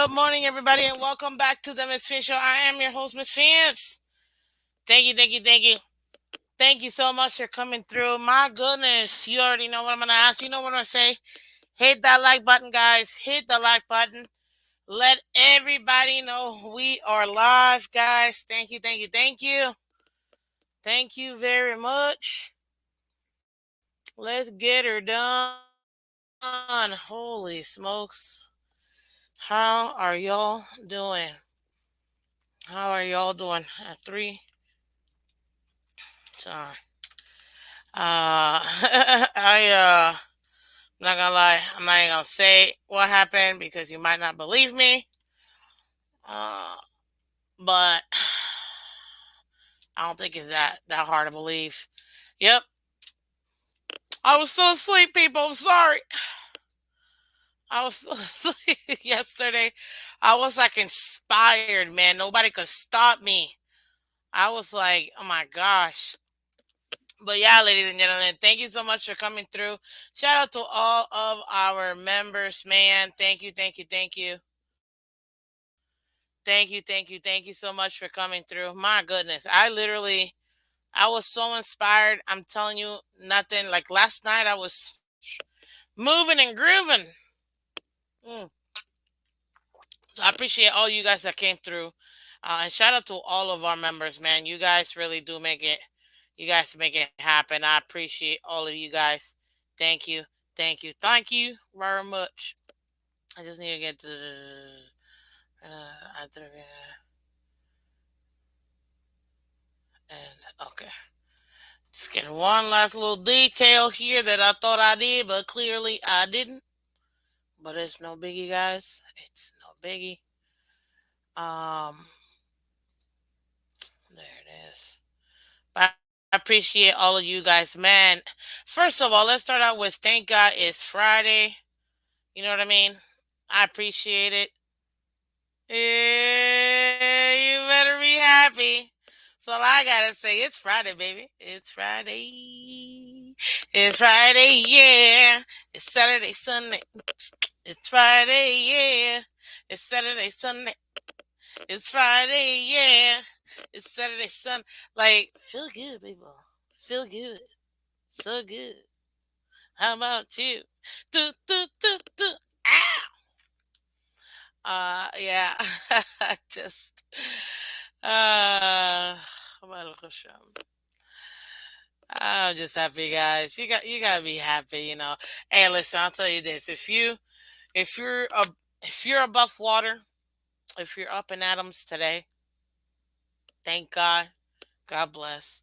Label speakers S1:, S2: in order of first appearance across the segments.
S1: Good morning, everybody, and welcome back to the Miss Fin Show. I am your host, Miss Fins. Thank you, thank you, thank you. Thank you so much for coming through. My goodness, you already know what I'm going to ask. You know what I'm going to say. Hit that like button, guys. Hit the like button. Let everybody know we are live, guys. Thank you, thank you, thank you. Thank you very much. Let's get her done. Holy smokes. How are y'all doing? How are y'all doing? At three. Sorry. I'm not gonna lie. I'm not even gonna say what happened because you might not believe me. Uh, but I don't think it's that hard to believe. Yep, I was still asleep, people. I'm sorry. I was still asleep yesterday. I was like inspired, man. Nobody could stop me. I was like, oh my gosh. But yeah, ladies and gentlemen, thank you so much for coming through. Shout out to all of our members, man. Thank you, thank you, thank you. Thank you, thank you, thank you so much for coming through. My goodness, I was so inspired. I'm telling you, nothing like last night. I was moving and grooving. Mm. So I appreciate all you guys that came through, and shout out to all of our members, man. You guys really do make it. You guys make it happen. I appreciate all of you guys. Thank you, thank you, thank you very much. I just need to get to and okay. Just getting one last little detail here that I thought I did, but clearly I didn't. But it's no biggie, guys. It's no biggie. Um, there it is. But I appreciate all of you guys, man. First of all, let's start out with thank God it's Friday. You know what I mean? I appreciate it. Yeah, you better be happy. So all I gotta say, it's Friday, baby. It's Friday. It's Friday, yeah. It's Saturday, Sunday. It's Friday, yeah. It's Saturday, Sunday. It's Friday, yeah. It's Saturday, Sunday. Like, feel good, people. Feel good. So good. How about you? Do, do, do, do. Ow! Yeah. Just, uh, I'm just happy, guys. You gotta be happy, you know. Hey, listen, I'll tell you this: if you're a, if you're above water, if you're up in atoms today, thank God. God bless,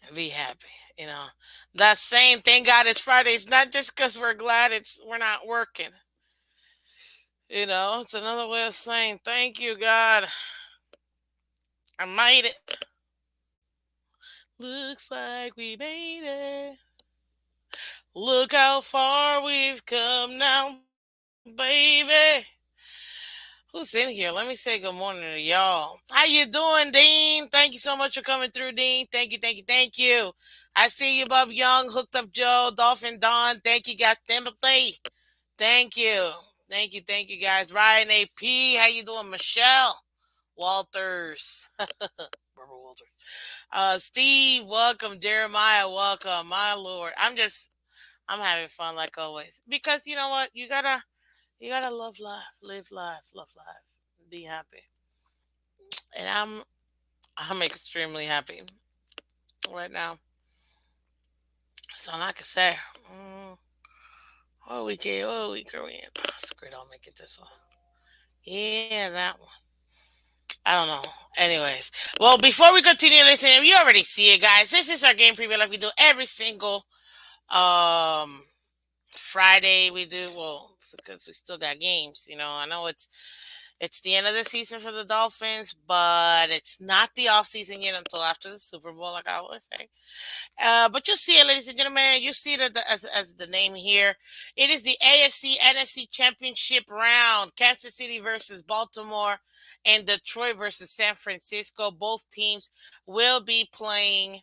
S1: and be happy. You know that saying, "Thank God it's Friday." It's not just because we're glad we're not working. You know, it's another way of saying thank you, God. I made it. Looks like we made it. Look how far we've come now, baby. Who's in here? Let me say good morning to y'all. How you doing, Dean? Thank you so much for coming through, Dean. Thank you, thank you, thank you. I see you, Bob Young, Hooked Up Joe, Dolphin Don. Thank you, guys. Timothy. Thank you. Thank you, guys. Ryan AP. How you doing, Michelle? Walters. Barbara Walters. Steve, welcome. Jeremiah, welcome. My Lord. I'm having fun like always. Because you know what? You gotta love life, love life, be happy. And I'm extremely happy right now. So like I say, mm, what we Korean. Screw it, I'll make it this one. Yeah, that one. I don't know. Anyways, well, before we continue listening, you already see it, guys. This is our game preview like we do every single um Friday. We do well because we still got games. You know, I know it's the end of the season for the Dolphins, but it's not the off season yet until after the Super Bowl, like I always say. But you see it, ladies and gentlemen. You see it as the name here. It is the AFC NFC Championship round. Kansas City versus Baltimore and Detroit versus San Francisco. Both teams will be playing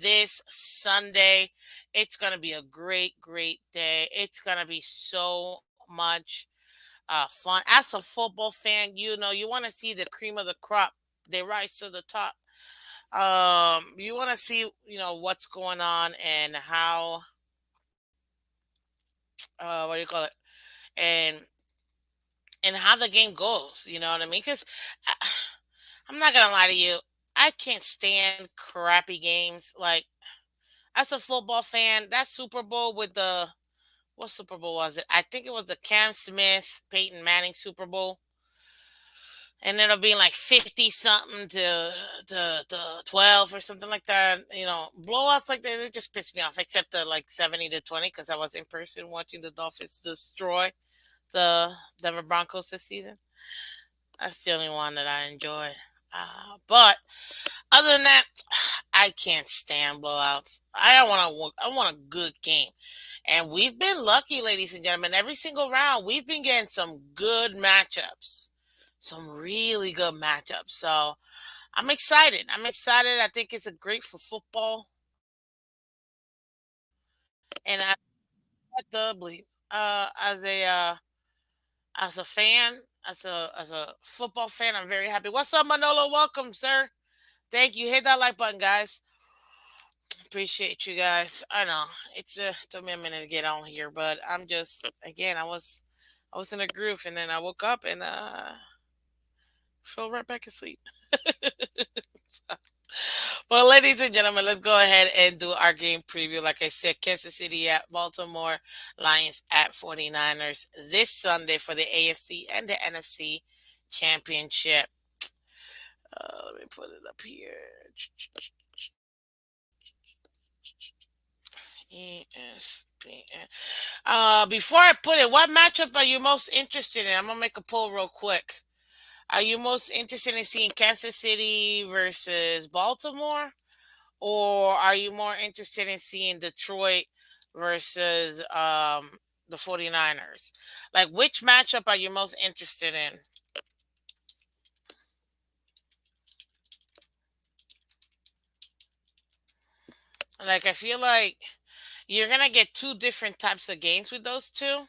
S1: this Sunday. It's going to be a great day. It's going to be so much. fun. As a football fan, you want to see the cream of the crop. They rise to the top. You want to see, what's going on and how, what do you call it? And how the game goes. You know what I mean? Because I'm not gonna lie to you, I can't stand crappy games. Like as a football fan, that Super Bowl with the what Super Bowl was it? I think it was the Cam Smith, Peyton Manning Super Bowl. And it'll be like 50 something to 12 or something like that. Blowouts like that, they just piss me off, except the like 70-20 because I was in person watching the Dolphins destroy the Denver Broncos this season. That's the only one that I enjoyed. But other than that, I can't stand blowouts. I don't want to. I want a good game, and we've been lucky, ladies and gentlemen. Every single round, we've been getting some good matchups, some really good matchups. So I'm excited. I'm excited. I think it's a great for football, and I doubly as a fan, as a football fan, I'm very happy. What's up, Manolo? Welcome, sir. Thank you. Hit that like button, guys. Appreciate you guys. I know it took me a minute to get on here, but I'm just again I was in a groove and then I woke up and fell right back asleep. Well, ladies and gentlemen, let's go ahead and do our game preview. Like I said, Kansas City at Baltimore, Lions at 49ers this Sunday for the AFC and the NFC championship. Let me put it up here. ESPN. Before I put it, what matchup are you most interested in? I'm gonna make a poll real quick. Are you most interested in seeing Kansas City versus Baltimore, or are you more interested in seeing Detroit versus the 49ers? Like, which matchup are you most interested in? Like, I feel like you're gonna get two different types of games with those two.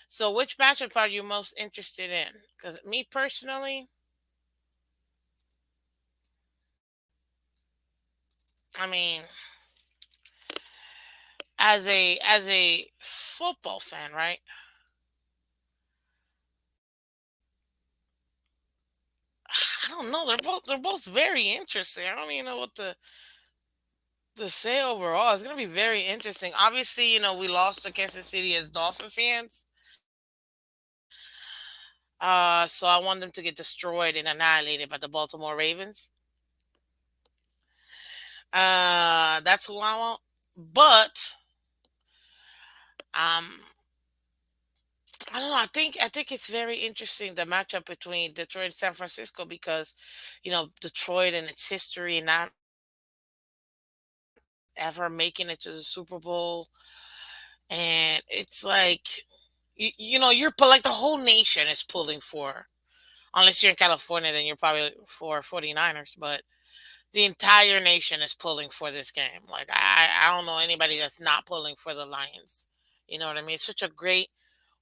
S1: So, which matchup are you most interested in? Because me personally, I mean, as a football fan, right? I don't know. They're both very interesting. I don't even know what to say overall. It's gonna be very interesting. Obviously, we lost to Kansas City as Dolphin fans. So I want them to get destroyed and annihilated by the Baltimore Ravens. That's who I want. But um, I don't know. I think it's very interesting the matchup between Detroit and San Francisco because, Detroit and its history and not ever making it to the Super Bowl, and it's like like the whole nation is pulling for. Unless you're in California, then you're probably for 49ers, but the entire nation is pulling for this game. Like I don't know anybody that's not pulling for the Lions. You know what I mean? It's such a great,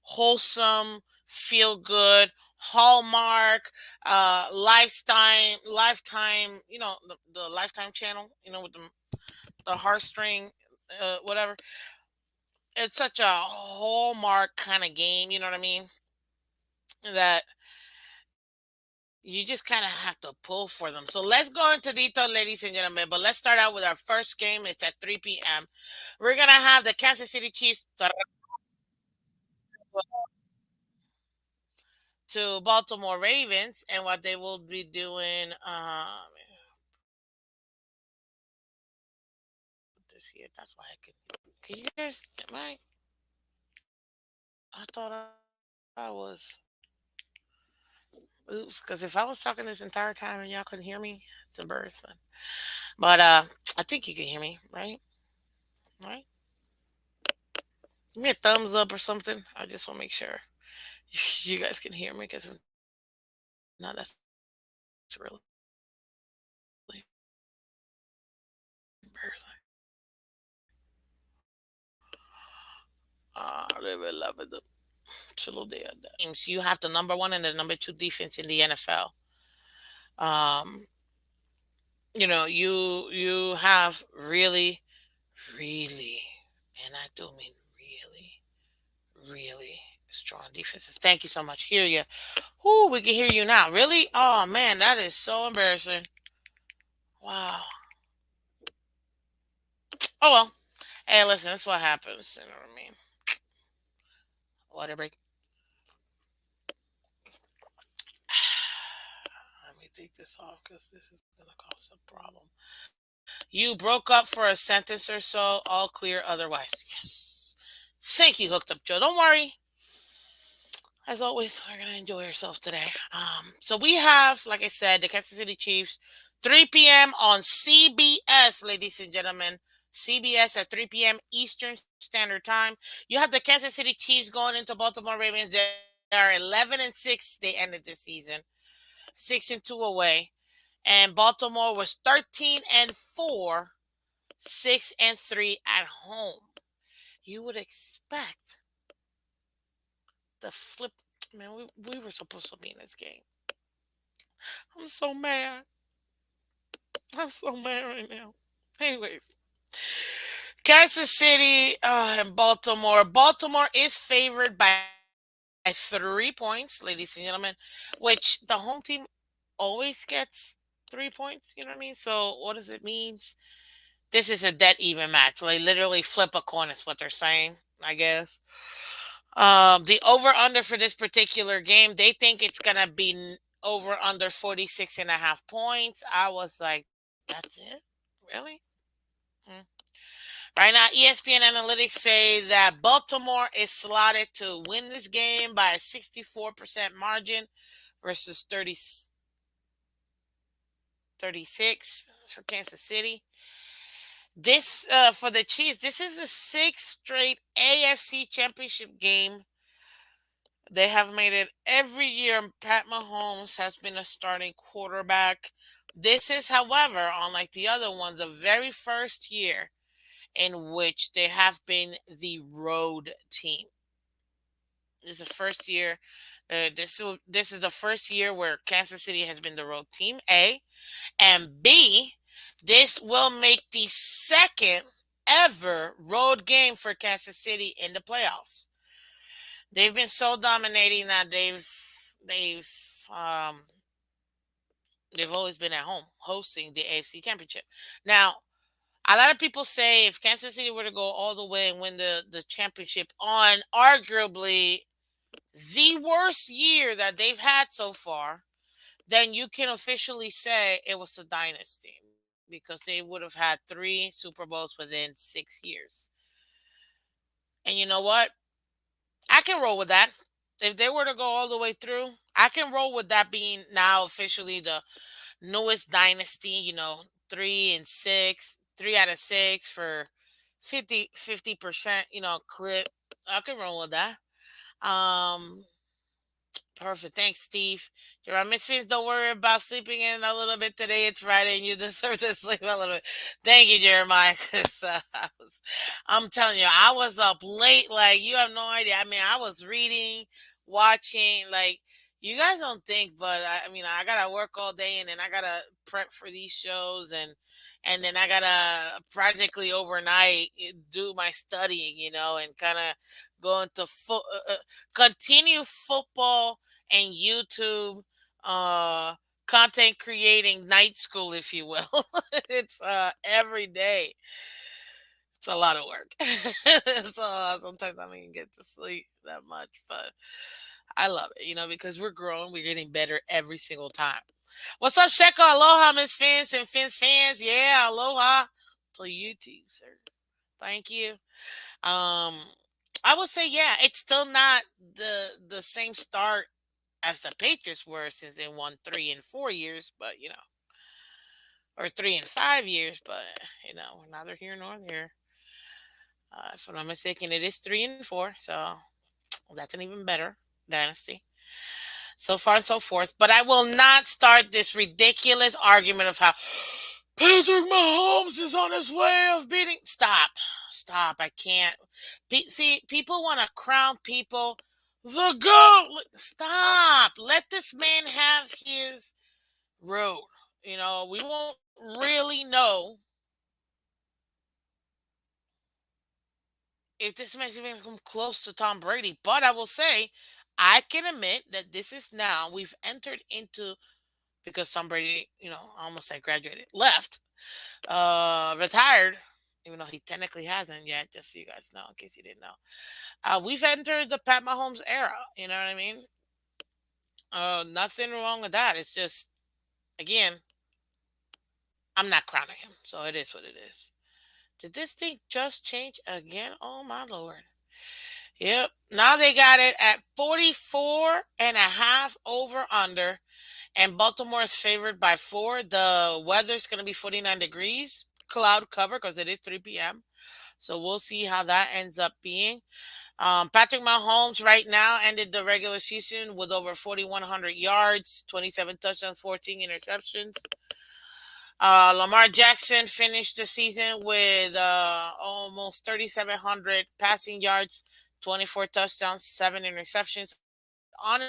S1: wholesome, feel good, Hallmark, lifetime. The Lifetime channel. With the heartstring, whatever. It's such a Hallmark kind of game. You know what I mean? That you just kind of have to pull for them. So let's go into detail, ladies and gentlemen. But let's start out with our first game. It's at 3 p.m. We're going to have the Kansas City Chiefs to Baltimore Ravens. And what they will be doing, this here. That's why I could. Can you guys, am I thought I was. Oops, because if I was talking this entire time and y'all couldn't hear me, it's embarrassing. But I think you can hear me, right? Right? Give me a thumbs up or something. I just want to make sure you guys can hear me because if not, that's really embarrassing. I really love it. teams, you have the number one and the number two defense in the NFL. Um, you have really, really, and I do mean really, really strong defenses. Thank you so much. Hear you. Whoo, we can hear you now. Really? Oh man, that is so embarrassing. Wow. Oh well. Hey, listen, that's what happens. You know what I mean? Water break. Let me take this off because this is gonna cause a problem. You broke up for a sentence or so. All clear otherwise. Yes. Thank you, Hooked Up Joe. Don't worry. As always, we're gonna enjoy ourselves today. So we have, like I said, the Kansas City Chiefs, 3 p.m. on CBS, ladies and gentlemen. CBS at 3 p.m. Eastern Standard Time. You have the Kansas City Chiefs going into Baltimore Ravens. They are 11-6. They ended this season, 6-2 away, and Baltimore was 13-4, 6-3 at home. You would expect the flip. Man, we were supposed to be in this game. I'm so mad. I'm so mad right now. Anyways, Kansas City and Baltimore. Baltimore is favored by 3 points, ladies and gentlemen, which the home team always gets 3 points. You know what I mean? So what does it mean? This is a dead even match. Like literally flip a coin is what they're saying, I guess. The over under for this particular game, they think it's gonna be over under 46 and a half points. I was like, that's it? Really? Hmm. Right now, ESPN analytics say that Baltimore is slotted to win this game by a 64% margin versus 36 for Kansas City. This for the Chiefs, this is the sixth straight AFC championship game. They have made it every year. Pat Mahomes has been a starting quarterback. This is, however, unlike the other ones, the very first year in which they have been the road team. This is the first year. This is the first year where Kansas City has been the road team. A and B. This will make the second ever road game for Kansas City in the playoffs. They've been so dominating that they've um they've always been at home hosting the AFC Championship. Now, a lot of people say if Kansas City were to go all the way and win the championship on arguably the worst year that they've had so far, then you can officially say it was a dynasty because they would have had 3 Super Bowls within 6 years. And you know what? I can roll with that. If they were to go all the way through, I can roll with that being now officially the newest dynasty, 3 and 6, 3 out of 6 for 50%, clip. I can roll with that. Um, Perfect. Thanks, Steve. Miss Fins, don't worry about sleeping in a little bit today. It's Friday and you deserve to sleep a little bit. Thank you, Jeremiah. 'Cause, I'm telling you, I was up late. Like, you have no idea. I mean, I was reading, watching. Like, you guys don't think, but I got to work all day and then I got to prep for these shows and then I got to practically overnight do my studying, and kind of go into continue football and YouTube uh content creating night school, if you will. It's every day. It's a lot of work. So sometimes I don't even get to sleep that much, but I love it, because we're growing, we're getting better every single time. What's up, Sheko? Aloha, Miss Fins and Fins fans. Yeah, aloha to you too, sir. Thank you. Um, I would say, yeah, it's still not the same start as the Patriots were since they won 3 and 4 years, but or 3 and 5 years, but we're neither here nor there. If I'm not mistaken, it is 3 and 4, so that's an even better dynasty. So far and so forth. But I will not start this ridiculous argument of how Patrick Mahomes is on his way of beating. Stop. I can't. See, people want to crown people The GOAT. Stop. Let this man have his road. We won't really know if this man's even come close to Tom Brady. But I will say, I can admit that this is now, we've entered into, because Tom Brady, I almost said graduated, left, retired, even though he technically hasn't yet, just so you guys know, in case you didn't know. We've entered the Pat Mahomes era. You know what I mean? Nothing wrong with that. It's just, again, I'm not crowning him. So it is what it is. Did this thing just change again? Oh my lord. Yep. Now they got it at 44 and a half over under. And Baltimore is favored by 4. The weather's going to be 49 degrees. Cloud cover because it is 3 p.m. So we'll see how that ends up being. Patrick Mahomes right now ended the regular season with over 4,100 yards, 27 touchdowns, 14 interceptions. Lamar Jackson finished the season with almost 3,700 passing yards, 24 touchdowns, 7 interceptions. On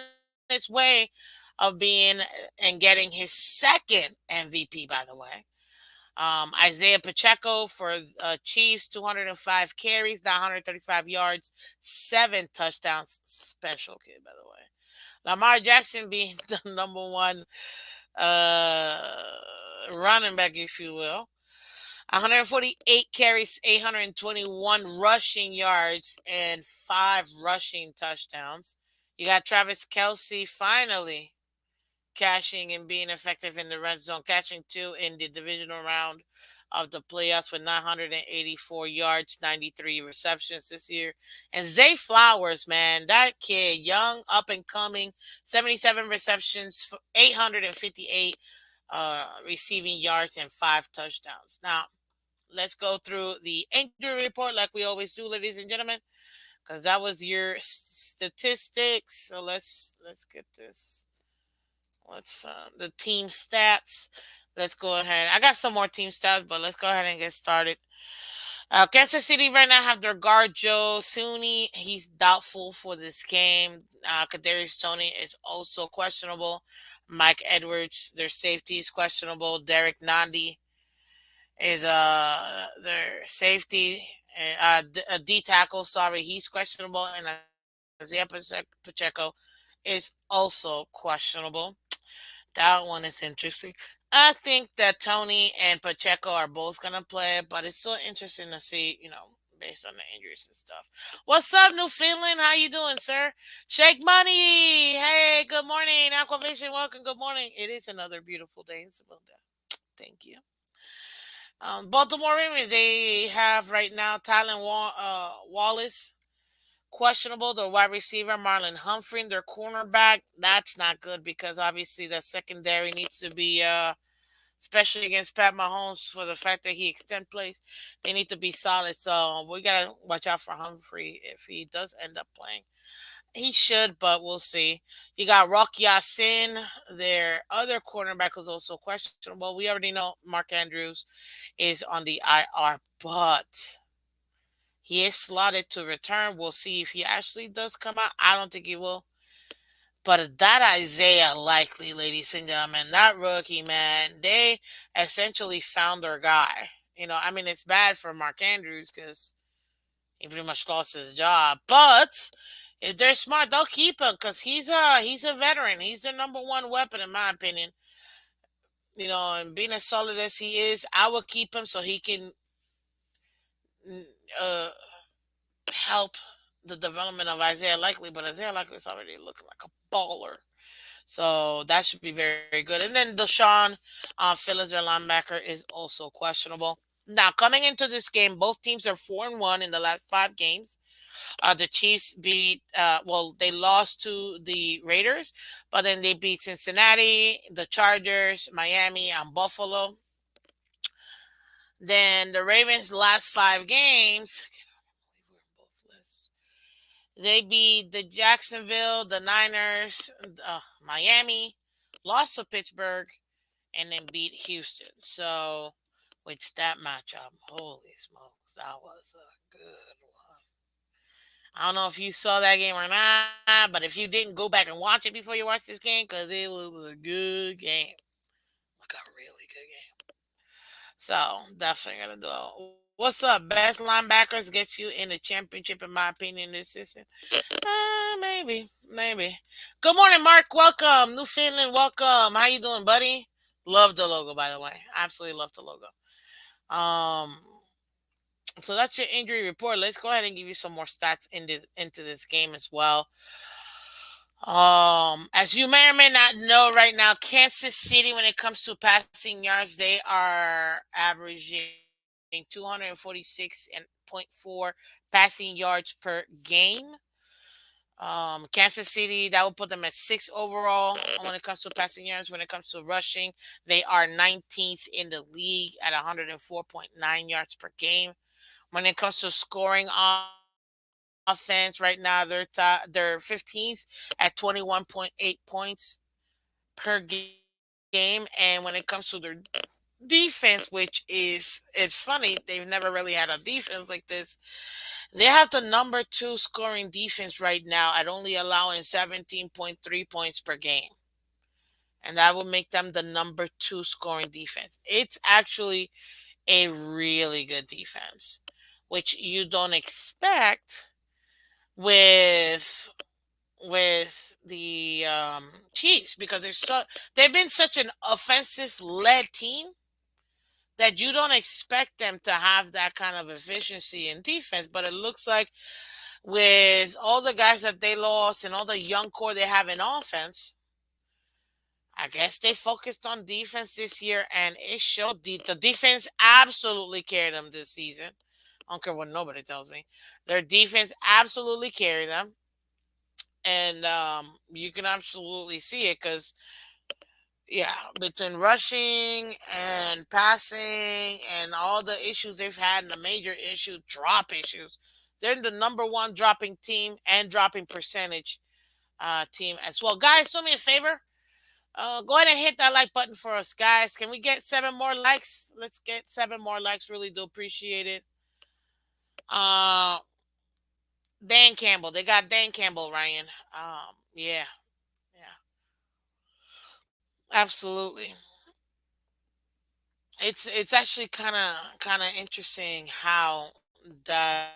S1: its way of being and getting his second MVP, by the way. Isaiah Pacheco for Chiefs, 205 carries, 935 yards, 7 touchdowns. Special kid, by the way. Lamar Jackson being the number one uh, running back, if you will. 148 carries, 821 rushing yards, and 5 rushing touchdowns. You got Travis Kelsey finally cashing and being effective in the red zone, catching 2 in the divisional round of the playoffs with 984 yards, 93 receptions this year. And Zay Flowers, man, that kid, young, up and coming, 77 receptions, 858 receiving yards, and 5 touchdowns. Now, let's go through the injury report like we always do, ladies and gentlemen, because that was your statistics. So let's get this. Let's the team stats. Let's go ahead. I got some more team stats, but let's go ahead and get started. Kansas City right now have their guard Joe Thuney. He's doubtful for this game. Kadarius Toney is also questionable. Mike Edwards, their safety, is questionable. Derek Nandi is their safety. D tackle, sorry, he's questionable, and Isaiah Pacheco is also questionable. That one is interesting. I think that Tony and Pacheco are both gonna play, but it's so interesting to see, based on the injuries and stuff. What's up, New Finland? How you doing, sir? Shake Money. Hey, good morning, Aquavision. Welcome. Good morning. It is another beautiful day in Seville. Thank you. Baltimore Ravens, they have right now Wallace questionable. Their wide receiver, Marlon Humphrey, their cornerback. That's not good because obviously the secondary needs to be, especially against Pat Mahomes, for the fact that he extend plays. They need to be solid. So we got to watch out for Humphrey if he does end up playing. He should, but we'll see. You got Rock Yassin, their other cornerback, who's also questionable. We already know Mark Andrews is on the IR, but he is slotted to return. We'll see if he actually does come out. I don't think he will. But that Isaiah likely, ladies and gentlemen, that rookie, man, they essentially found their guy. I mean, it's bad for Mark Andrews because he pretty much lost his job. But if they're smart, they'll keep him because he's a veteran. He's the number one weapon, in my opinion. And being as solid as he is, I would keep him so he can uh, help the development of Isaiah Likely, but Isaiah Likely is already looking like a baller. So that should be very good. And then Deshaun Phillips, their linebacker, is also questionable. Now, coming into this game, both teams are 4-1 in the last 5 games. The Chiefs they lost to the Raiders, but then they beat Cincinnati, the Chargers, Miami, and Buffalo. Then the Ravens' last 5 games, they beat the Jacksonville, the Niners, Miami, lost to Pittsburgh, and then beat Houston. So, which that matchup, holy smokes, that was a good one. I don't know if you saw that game or not, but if you didn't, go back and watch it before you watch this game because it was a good game. Like a really good game. So definitely gonna do it. What's up? Best linebackers gets you in the championship, in my opinion, this season. Maybe. Good morning, Mark. Welcome, Newfoundland. Welcome. How you doing, buddy? Love the logo, by the way. Absolutely love the logo. Um, so that's your injury report. Let's go ahead and give you some more stats into this game as well. As you may or may not know, right now, Kansas City, when it comes to passing yards, they are averaging 246.4 passing yards per game. Kansas City, that will put them at six overall when it comes to passing yards. When it comes to rushing, they are 19th in the league at 104.9 yards per game. When it comes to scoring offense, right now they're 15th at 21.8 points per game. And when it comes to their defense, which is it's funny, they've never really had a defense like this. They have the number two scoring defense right now at only allowing 17.3 points per game. And that will make them the number two scoring defense. It's actually a really good defense, which you don't expect with the Chiefs because they've been such an offensive led team that you don't expect them to have that kind of efficiency in defense. But it looks like with all the guys that they lost and all the young core they have in offense, I guess they focused on defense this year, and it showed. The defense absolutely carried them this season. I don't care what nobody tells me. Their defense absolutely carried them, and you can absolutely see it because yeah, between rushing and passing and all the issues they've had, and the major issue, drop issues, they're the number one dropping team and dropping percentage team as well. Guys, do me a favor. Go ahead and hit that like button for us, guys. Can we get 7 more likes? Let's get 7 more likes. Really do appreciate it. Uh, Dan Campbell. They got Dan Campbell, Ryan. Yeah, yeah, absolutely. It's actually kind of interesting how that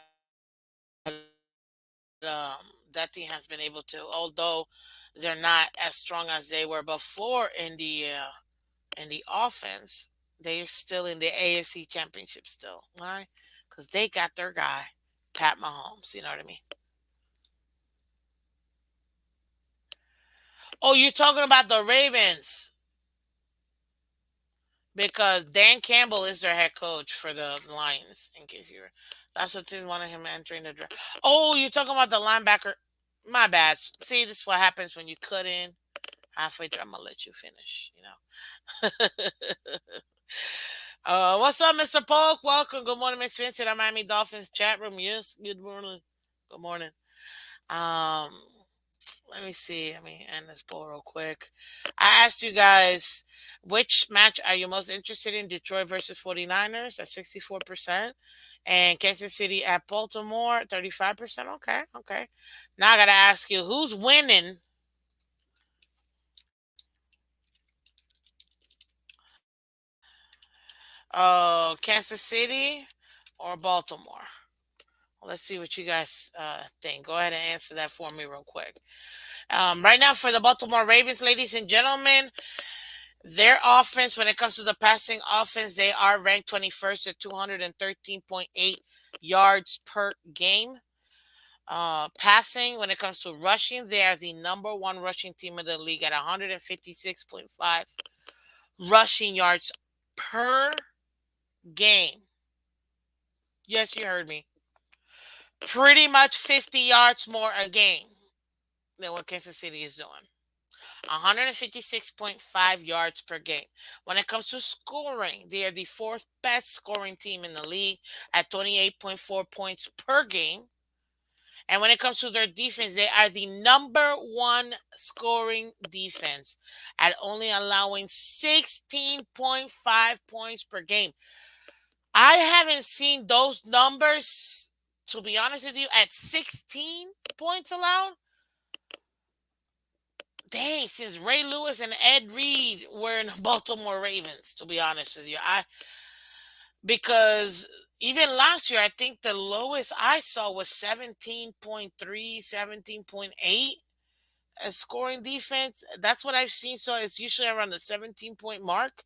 S1: team has been able to, although they're not as strong as they were before in the offense, they're still in the AFC Championship still. Why? Because they got their guy, Pat Mahomes. You know what I mean? Oh, you're talking about the Ravens because Dan Campbell is their head coach for the Lions. In case you were, that's the team wanted him entering the draft. Oh, you're talking about the linebacker. My bad. See, this is what happens when you cut in halfway through. I'm gonna let you finish. What's up, Mr. Polk? Welcome. Good morning, Miss Vincent. I'm Miami Dolphins chat room. Yes, good morning. Good morning. Um, Let me see. Let me end this poll real quick. I asked you guys which match are you most interested in? Detroit versus 49ers at 64%. And Kansas City at Baltimore, 35%. Okay, okay. Now I gotta ask you, who's winning? Kansas City or Baltimore? Let's see what you guys think. Go ahead and answer that for me real quick. Right now, for the Baltimore Ravens, ladies and gentlemen, their offense, when it comes to the passing offense, they are ranked 21st at 213.8 yards per game. Passing, when it comes to rushing, they are the number one rushing team in the league at 156.5 rushing yards per game. Yes, you heard me. Pretty much 50 yards more a game than what Kansas City is doing. 156.5 yards per game. When it comes to scoring, they are the fourth best scoring team in the league at 28.4 points per game. And when it comes to their defense, they are the number one scoring defense at only allowing 16.5 points per game. I haven't seen those numbers To be honest with you, at 16 points allowed, dang, since Ray Lewis and Ed Reed were in the Baltimore Ravens, to be honest with you. Because even last year, I think the lowest I saw was 17.3, 17.8 as scoring defense. That's what I've seen. So it's usually around the 17-point mark.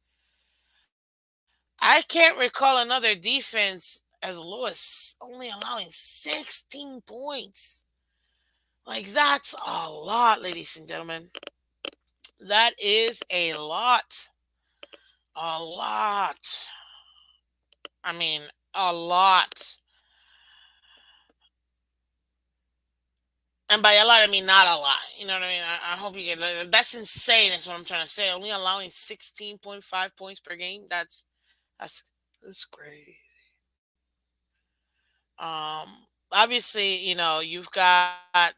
S1: I can't recall another defense as low as only allowing 16 points. Like, that's a lot, ladies and gentlemen. That is a lot. A lot. I mean, a lot. And by a lot, I mean not a lot. You know what I mean? I hope you get that's insane. That's what I'm trying to say. Only allowing 16.5 points per game. That's that's crazy. Um, Obviously, you've got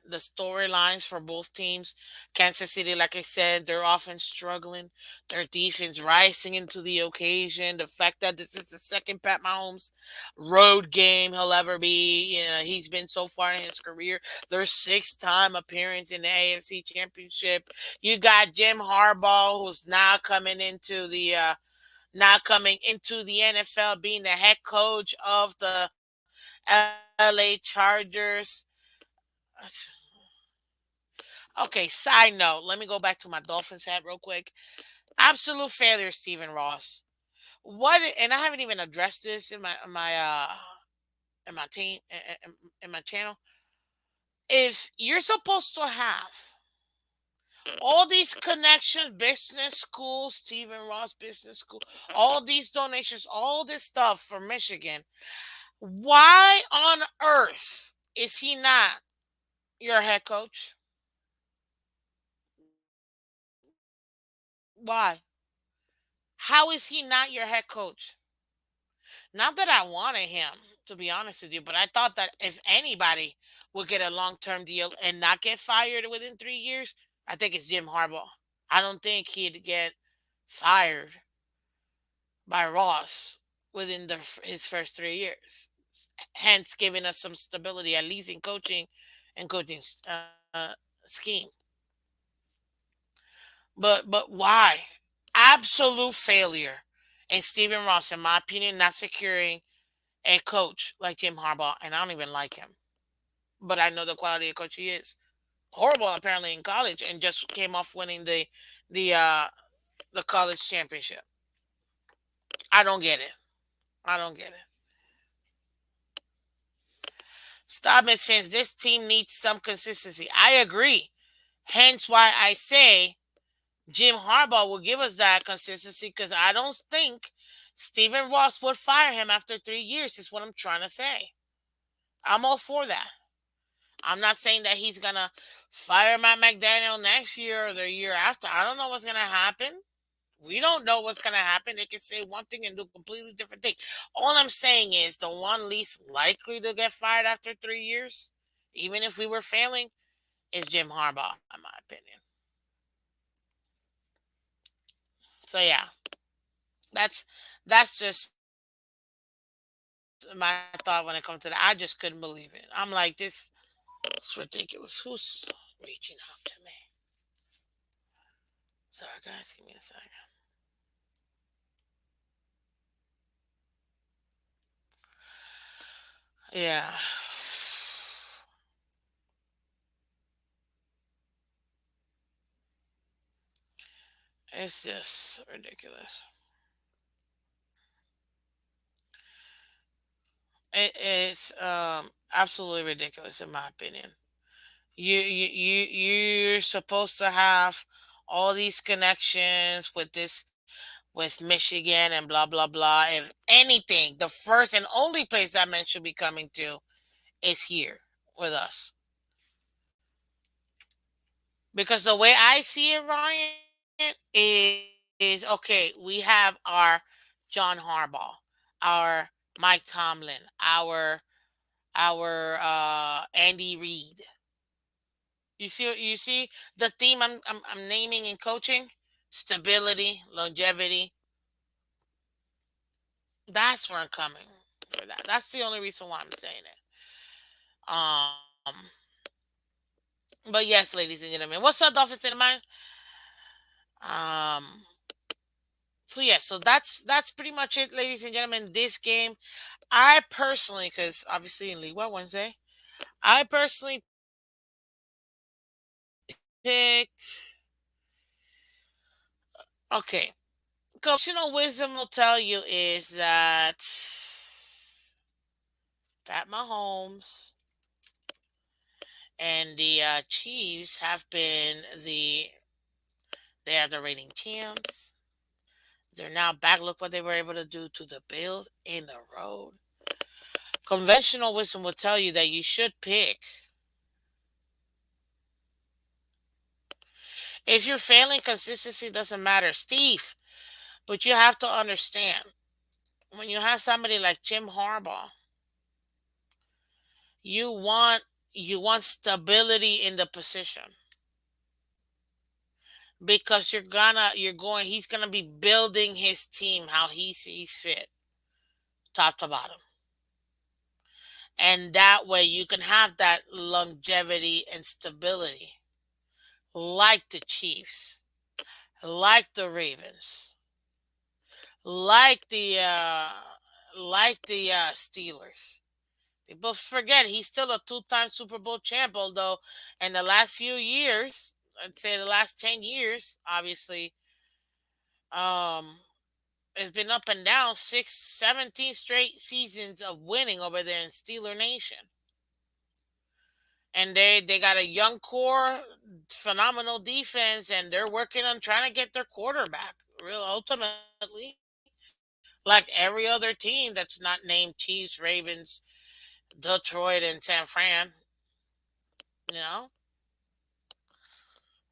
S1: the storylines for both teams. Kansas City, like I said, their offense struggling, their defense rising into the occasion. The fact that this is the second Pat Mahomes road game he'll ever be. He's been so far in his career. Their sixth-time appearance in the AFC Championship. You got Jim Harbaugh, who's now coming into the NFL, being the head coach of the LA Chargers. Okay, side note, let me go back to my Dolphins hat real quick. Absolute failure, Stephen Ross. What and I haven't even addressed this in my team in my channel. If you're supposed to have all these connections, business school, Stephen Ross Business School, all these donations, all this stuff for Michigan, why on earth is he not your head coach? Why? How is he not your head coach? Not that I wanted him, to be honest with you, but I thought that if anybody would get a long term deal and not get fired within 3 years, I think it's Jim Harbaugh. I don't think he'd get fired by Ross within his first 3 years. Hence, giving us some stability, at least in coaching and coaching scheme. But why? Absolute failure. And Stephen Ross, in my opinion, not securing a coach like Jim Harbaugh, and I don't even like him, but I know the quality of coach he is. Horrible apparently in college, and just came off winning the uh, the college championship. I don't get it. I don't get it. Stop Miss Fans. This team needs some consistency. I agree. Hence why I say Jim Harbaugh will give us that consistency because I don't think Stephen Ross would fire him after 3 years, is what I'm trying to say. I'm all for that. I'm not saying that he's going to fire Matt McDaniel next year or the year after. I don't know what's going to happen. We don't know what's going to happen. They can say one thing and do a completely different thing. All I'm saying is the one least likely to get fired after 3 years, even if we were failing, is Jim Harbaugh, in my opinion. So yeah, that's that's just my thought when it comes to that. I just couldn't believe it. I'm like, it's ridiculous. Who's reaching out to me? Sorry, guys, give me a second. Yeah, it's just ridiculous. It's absolutely ridiculous in my opinion. You're supposed to have all these connections with Michigan and blah blah blah. If anything, the first and only place that man should be coming to is here with us. Because the way I see it, Ryan, is okay. We have our John Harbaugh, our Mike Tomlin, our Andy Reid. You see the theme I'm naming in coaching: stability, longevity. That's where I'm coming for that. That's the only reason why I'm saying it. Um, but yes, ladies and gentlemen, what's up, Dolphins in mind? Um, so yeah, so that's pretty much it, ladies and gentlemen. This game, I personally, because obviously in League One Wednesday, I personally picked. Okay, conventional wisdom will tell you is that Pat Mahomes and the Chiefs have been they are the reigning champs. They're now back. Look what they were able to do to the Bills in the road. Conventional wisdom will tell you that you should pick. If you're failing, consistency doesn't matter, Steve. But you have to understand when you have somebody like Jim Harbaugh, you want you want stability in the position because he's gonna be building his team how he sees fit, top to bottom. And that way you can have that longevity and stability like the Chiefs, like the Ravens, like the Steelers. People forget he's still a two-time Super Bowl champ, although in the last few years, I'd say the last 10 years, obviously, um, it's been up and down 17 straight seasons of winning over there in Steeler Nation. And they got a young core, phenomenal defense, and they're working on trying to get their quarterback. Real ultimately, like every other team that's not named Chiefs, Ravens, Detroit, and San Fran, you know.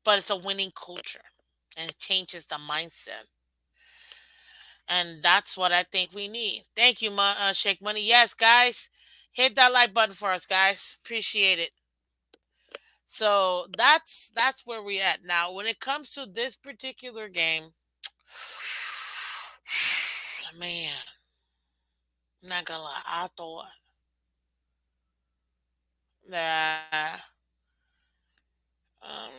S1: But it's a winning culture, and it changes the mindset, and that's what I think we need. Thank you, Shake Money. Yes, guys, hit that like button for us, guys. Appreciate it. So that's where we at now. When it comes to this particular game, man, I'm not gonna lie, that um,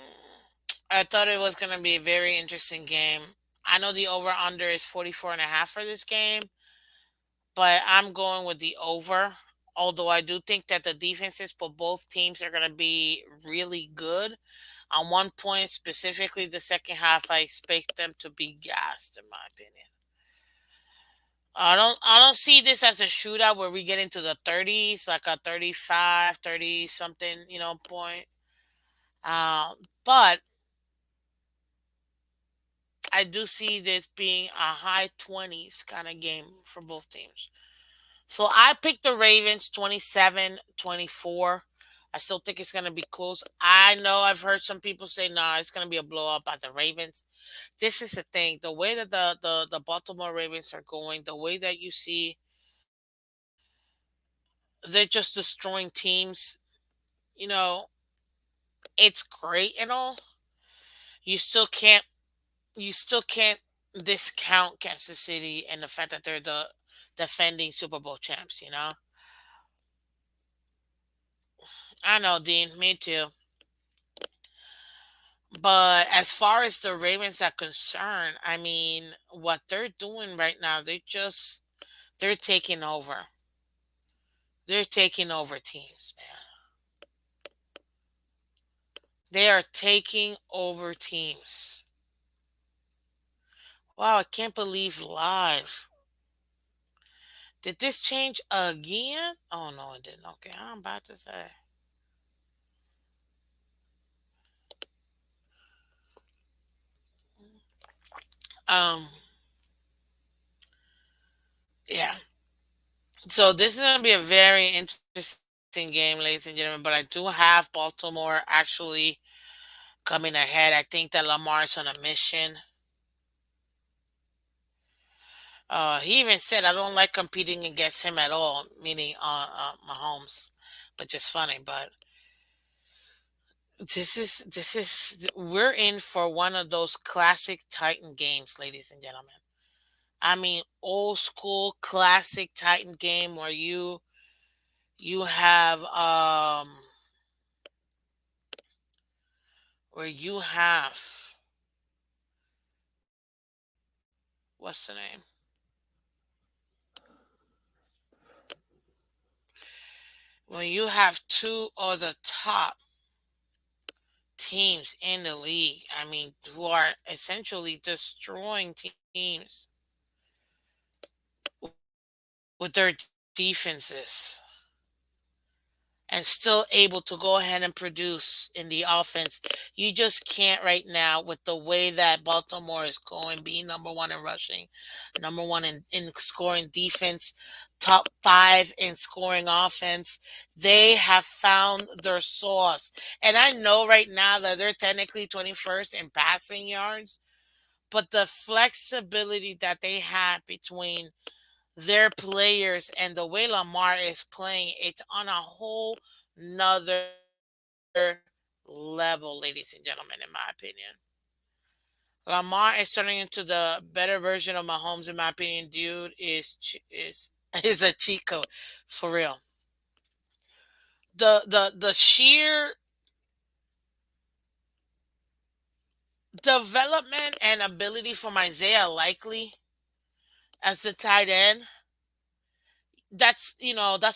S1: I thought it was gonna be a very interesting game. I know the over under is 44.5 for this game, but I'm going with the over. Although I do think that the defenses for both teams are going to be really good. On one point, specifically the second half, I expect them to be gassed, in my opinion. I don't see this as a shootout where we get into the 30s, like a 35, 30 something, point. But I do see this being a high 20s kind of game for both teams. So I picked the Ravens 27-24. I still think it's going to be close. I know I've heard some people say, nah, it's going to be a blowout by the Ravens. This is the thing. The way that the Baltimore Ravens are going, the way that you see they're just destroying teams, you know, it's great and all. You still can't you still can't discount Kansas City and the fact that they're the defending Super Bowl champs. I know, Dean, me too. But as far as the Ravens are concerned, I mean, what they're doing right now, they're taking over. They're taking over teams, man. They are taking over teams. Wow, I can't believe live. Did this change again? Oh no, it didn't. Okay, I'm about to say. Um, yeah. So this is gonna be a very interesting game, ladies and gentlemen. But I do have Baltimore actually coming ahead. I think that Lamar's on a mission. He even said, "I don't like competing against him at all," meaning Mahomes. But just funny. But this is we're in for one of those classic Titan games, ladies and gentlemen. I mean, old school classic Titan game where You have where you have what's the name? When you have two of the top teams in the league, I mean, who are essentially destroying teams with their defenses and still able to go ahead and produce in the offense. You just can't right now with the way that Baltimore is going, being number one in rushing, number one in scoring defense, top five in scoring offense. They have found their sauce. And I know right now that they're technically 21st in passing yards, but the flexibility that they have between their players and the way Lamar is playing, it's on a whole nother level, ladies and gentlemen, in my opinion. Lamar is turning into the better version of Mahomes, in my opinion. Dude is is a cheat code for real. The sheer development and ability from Isaiah Likely as the tight end, that's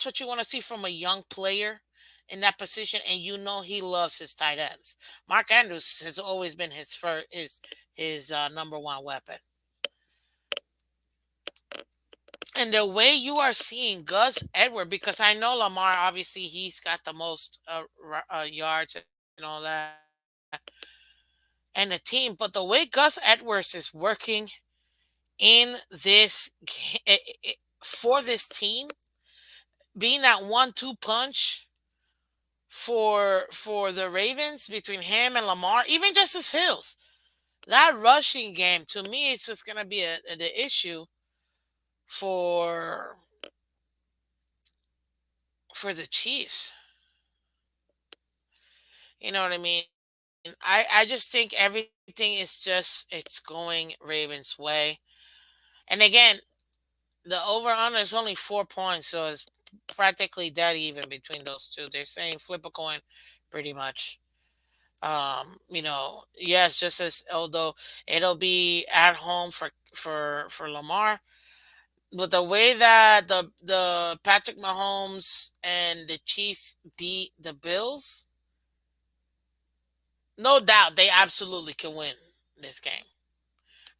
S1: what you want to see from a young player in that position, and he loves his tight ends. Mark Andrews has always been his number one weapon, and the way you are seeing Gus Edward, because I know Lamar, obviously he's got the most yards and all that, and the team, but the way Gus Edwards is working in for this team, being that 1-2 punch for the Ravens between him and Lamar, even Justice Hills. That rushing game to me is just gonna be the issue for for the Chiefs. You know what I mean? I just think everything is it's going Ravens way. And again, the over under is only 4 points, so it's practically dead even between those two. They're saying flip a coin pretty much. Yes, just as although it'll be at home for Lamar, but the way that the Patrick Mahomes and the Chiefs beat the Bills, no doubt they absolutely can win this game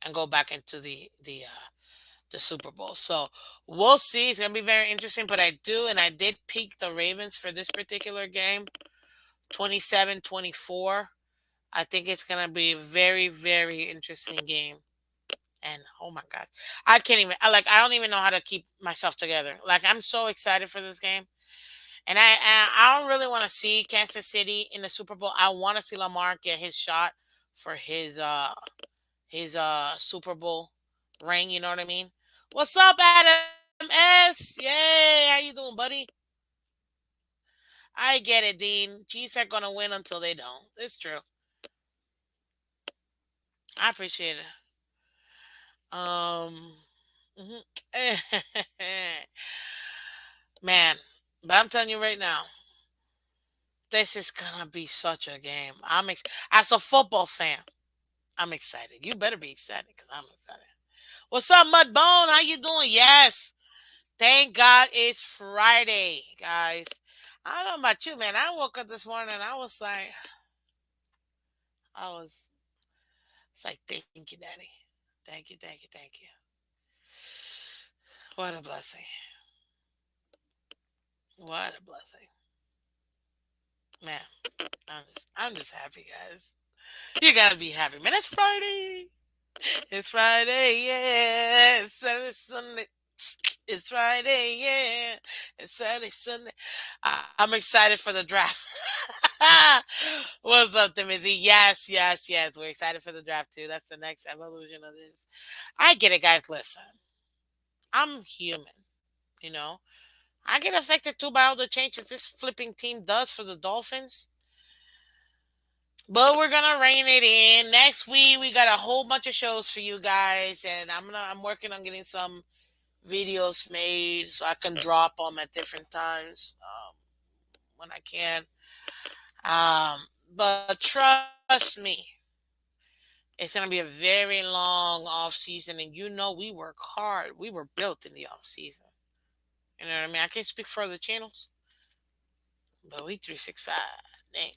S1: and go back into the Super Bowl. So we'll see. It's gonna be very interesting. But I did peak the Ravens for this particular game, 27-24. I think it's gonna be a very, very interesting game. And oh my god, I can't even. I don't even know how to keep myself together. Like I'm so excited for this game, and I don't really want to see Kansas City in the Super Bowl. I want to see Lamar get his shot for his Super Bowl ring. You know what I mean? What's up, Adam S? Yay! How you doing, buddy? I get it, Dean. Chiefs are gonna win until they don't. It's true. I appreciate it. Um. Mhm. Man, but I'm telling you right now, this is gonna be such a game. As a football fan, I'm excited. You better be excited because I'm excited. What's up, Mudbone? How you doing? Yes, thank God it's Friday, guys. I don't know about you, man. I woke up this morning and I was like, I was, it's like, thank you, Daddy. Thank you, thank you, thank you. What a blessing. What a blessing, man. I'm just happy, guys. You gotta be happy, man. It's Friday. It's Friday, yeah. It's Saturday, Sunday. It's Friday, yeah. It's Saturday, Sunday. I'm excited for the draft. What's up, Timothy? Yes, yes, yes. We're excited for the draft too. That's the next evolution of this. I get it, guys. Listen, I'm human. You know, I get affected too by all the changes this flipping team does for the Dolphins. But we're gonna rein it in. Next week we got a whole bunch of shows for you guys, and I'm working on getting some videos made so I can drop them at different times when I can. Um, but trust me, it's gonna be a very long off season, and you know we work hard. We were built in the off season. You know what I mean? I can't speak for other channels, but we 365. Damn,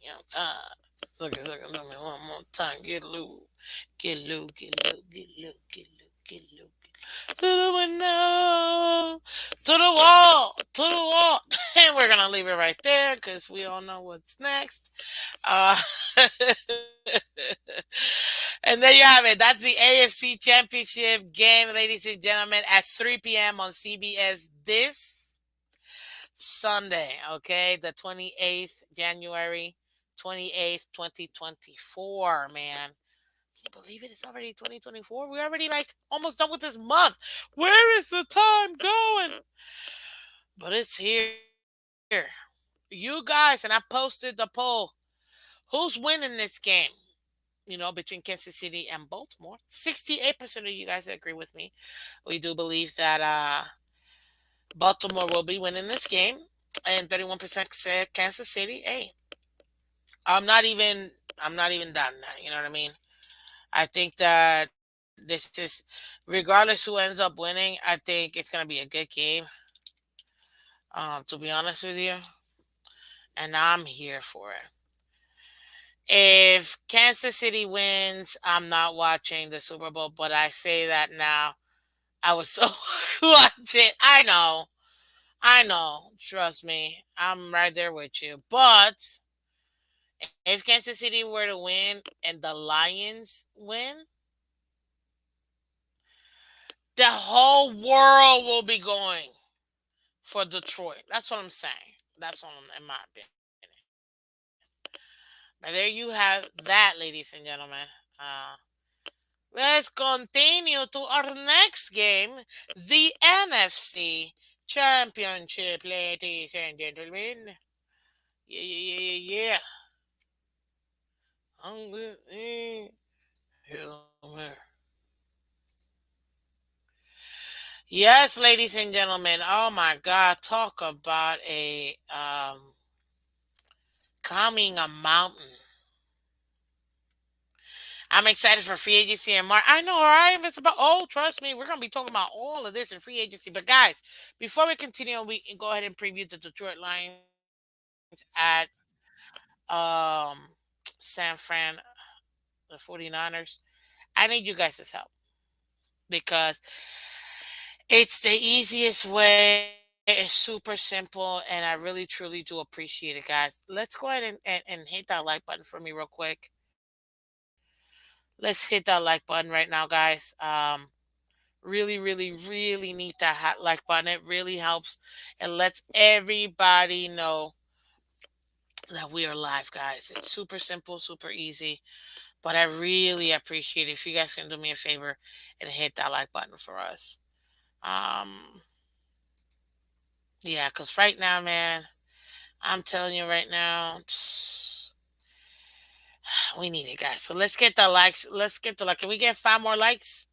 S1: look at me one more time. Get loose, get loose, get loose, get loose, get loose, get loose. To the window, to the wall, to the wall. And we're gonna leave it right there because we all know what's next. Uh, and there you have it. That's the AFC Championship game, ladies and gentlemen, at 3 p.m. on CBS this Sunday, okay? The 28th, January 28th, 2024, man. Can you believe it? It's already 2024. We're already like almost done with this month. Where is the time going? But it's here. You guys, and I posted the poll. Who's winning this game? Between Kansas City and Baltimore. 68% of you guys agree with me. We do believe that Baltimore will be winning this game. And 31% said Kansas City. Hey, I'm not even done. You know what I mean? I think that this is, regardless who ends up winning, I think it's gonna be a good game. To be honest with you, and I'm here for it. If Kansas City wins, I'm not watching the Super Bowl, but I say that now. I would so watch it. I know. Trust me, I'm right there with you. But if Kansas City were to win and the Lions win, the whole world will be going for Detroit. That's what I'm saying. That's what I'm, in my opinion. But there you have that, ladies and gentlemen. Uh, let's continue to our next game, the NFC Championship, ladies and gentlemen. Yeah, yeah, yeah, yeah, yeah. Humor. Yes, ladies and gentlemen. Oh my God, talk about a climbing a mountain. I'm excited for free agency in March. I know, right? It's about, oh, trust me, we're gonna be talking about all of this in free agency. But guys, before we continue, we can go ahead and preview the Detroit Lions at um San Fran, the 49ers. I need you guys' help because it's the easiest way. It's super simple, and I really truly do appreciate it, guys. Let's go ahead and hit that like button for me real quick. Let's hit that like button right now, guys. Really need that hot like button. It really helps and lets everybody know that we are live, guys. It's super simple, super easy, but I really appreciate it if you guys can do me a favor and hit that like button for us. Um, yeah, because right now, man, I'm telling you right now, we need it, guys. So let's get the likes. Let's get the like. Can we get 5 more likes?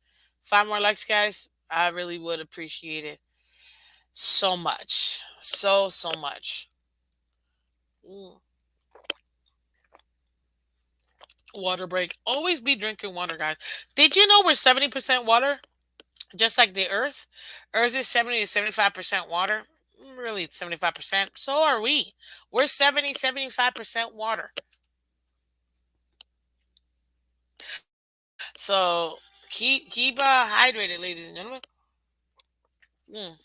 S1: 5 more likes, guys. I really would appreciate it so much. So much. Mm. Water break. Always be drinking water, guys. Did you know we're 70% water? Just like the Earth. Earth is 70 to 75% water. Really, it's 75%. So are we. We're 75% water. So keep hydrated, ladies and gentlemen. Mm,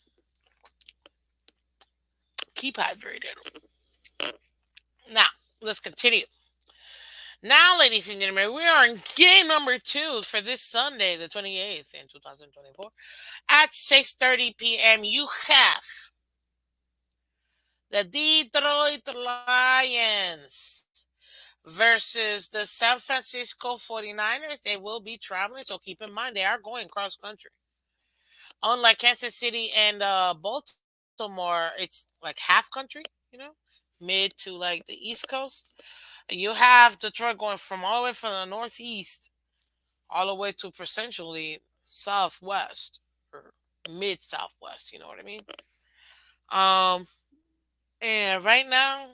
S1: keep hydrated. Now, let's continue. Now, ladies and gentlemen, we are in game number 2 for this Sunday, the 28th in 2024. At 6:30 p.m., you have the Detroit Lions versus the San Francisco 49ers. They will be traveling, so keep in mind they are going cross country. Unlike Kansas City and Baltimore, it's like half country, mid to like the East Coast. You have Detroit going from all the way from the Northeast all the way to essentially Southwest. mid Southwest. You know what I mean? Um, and right now,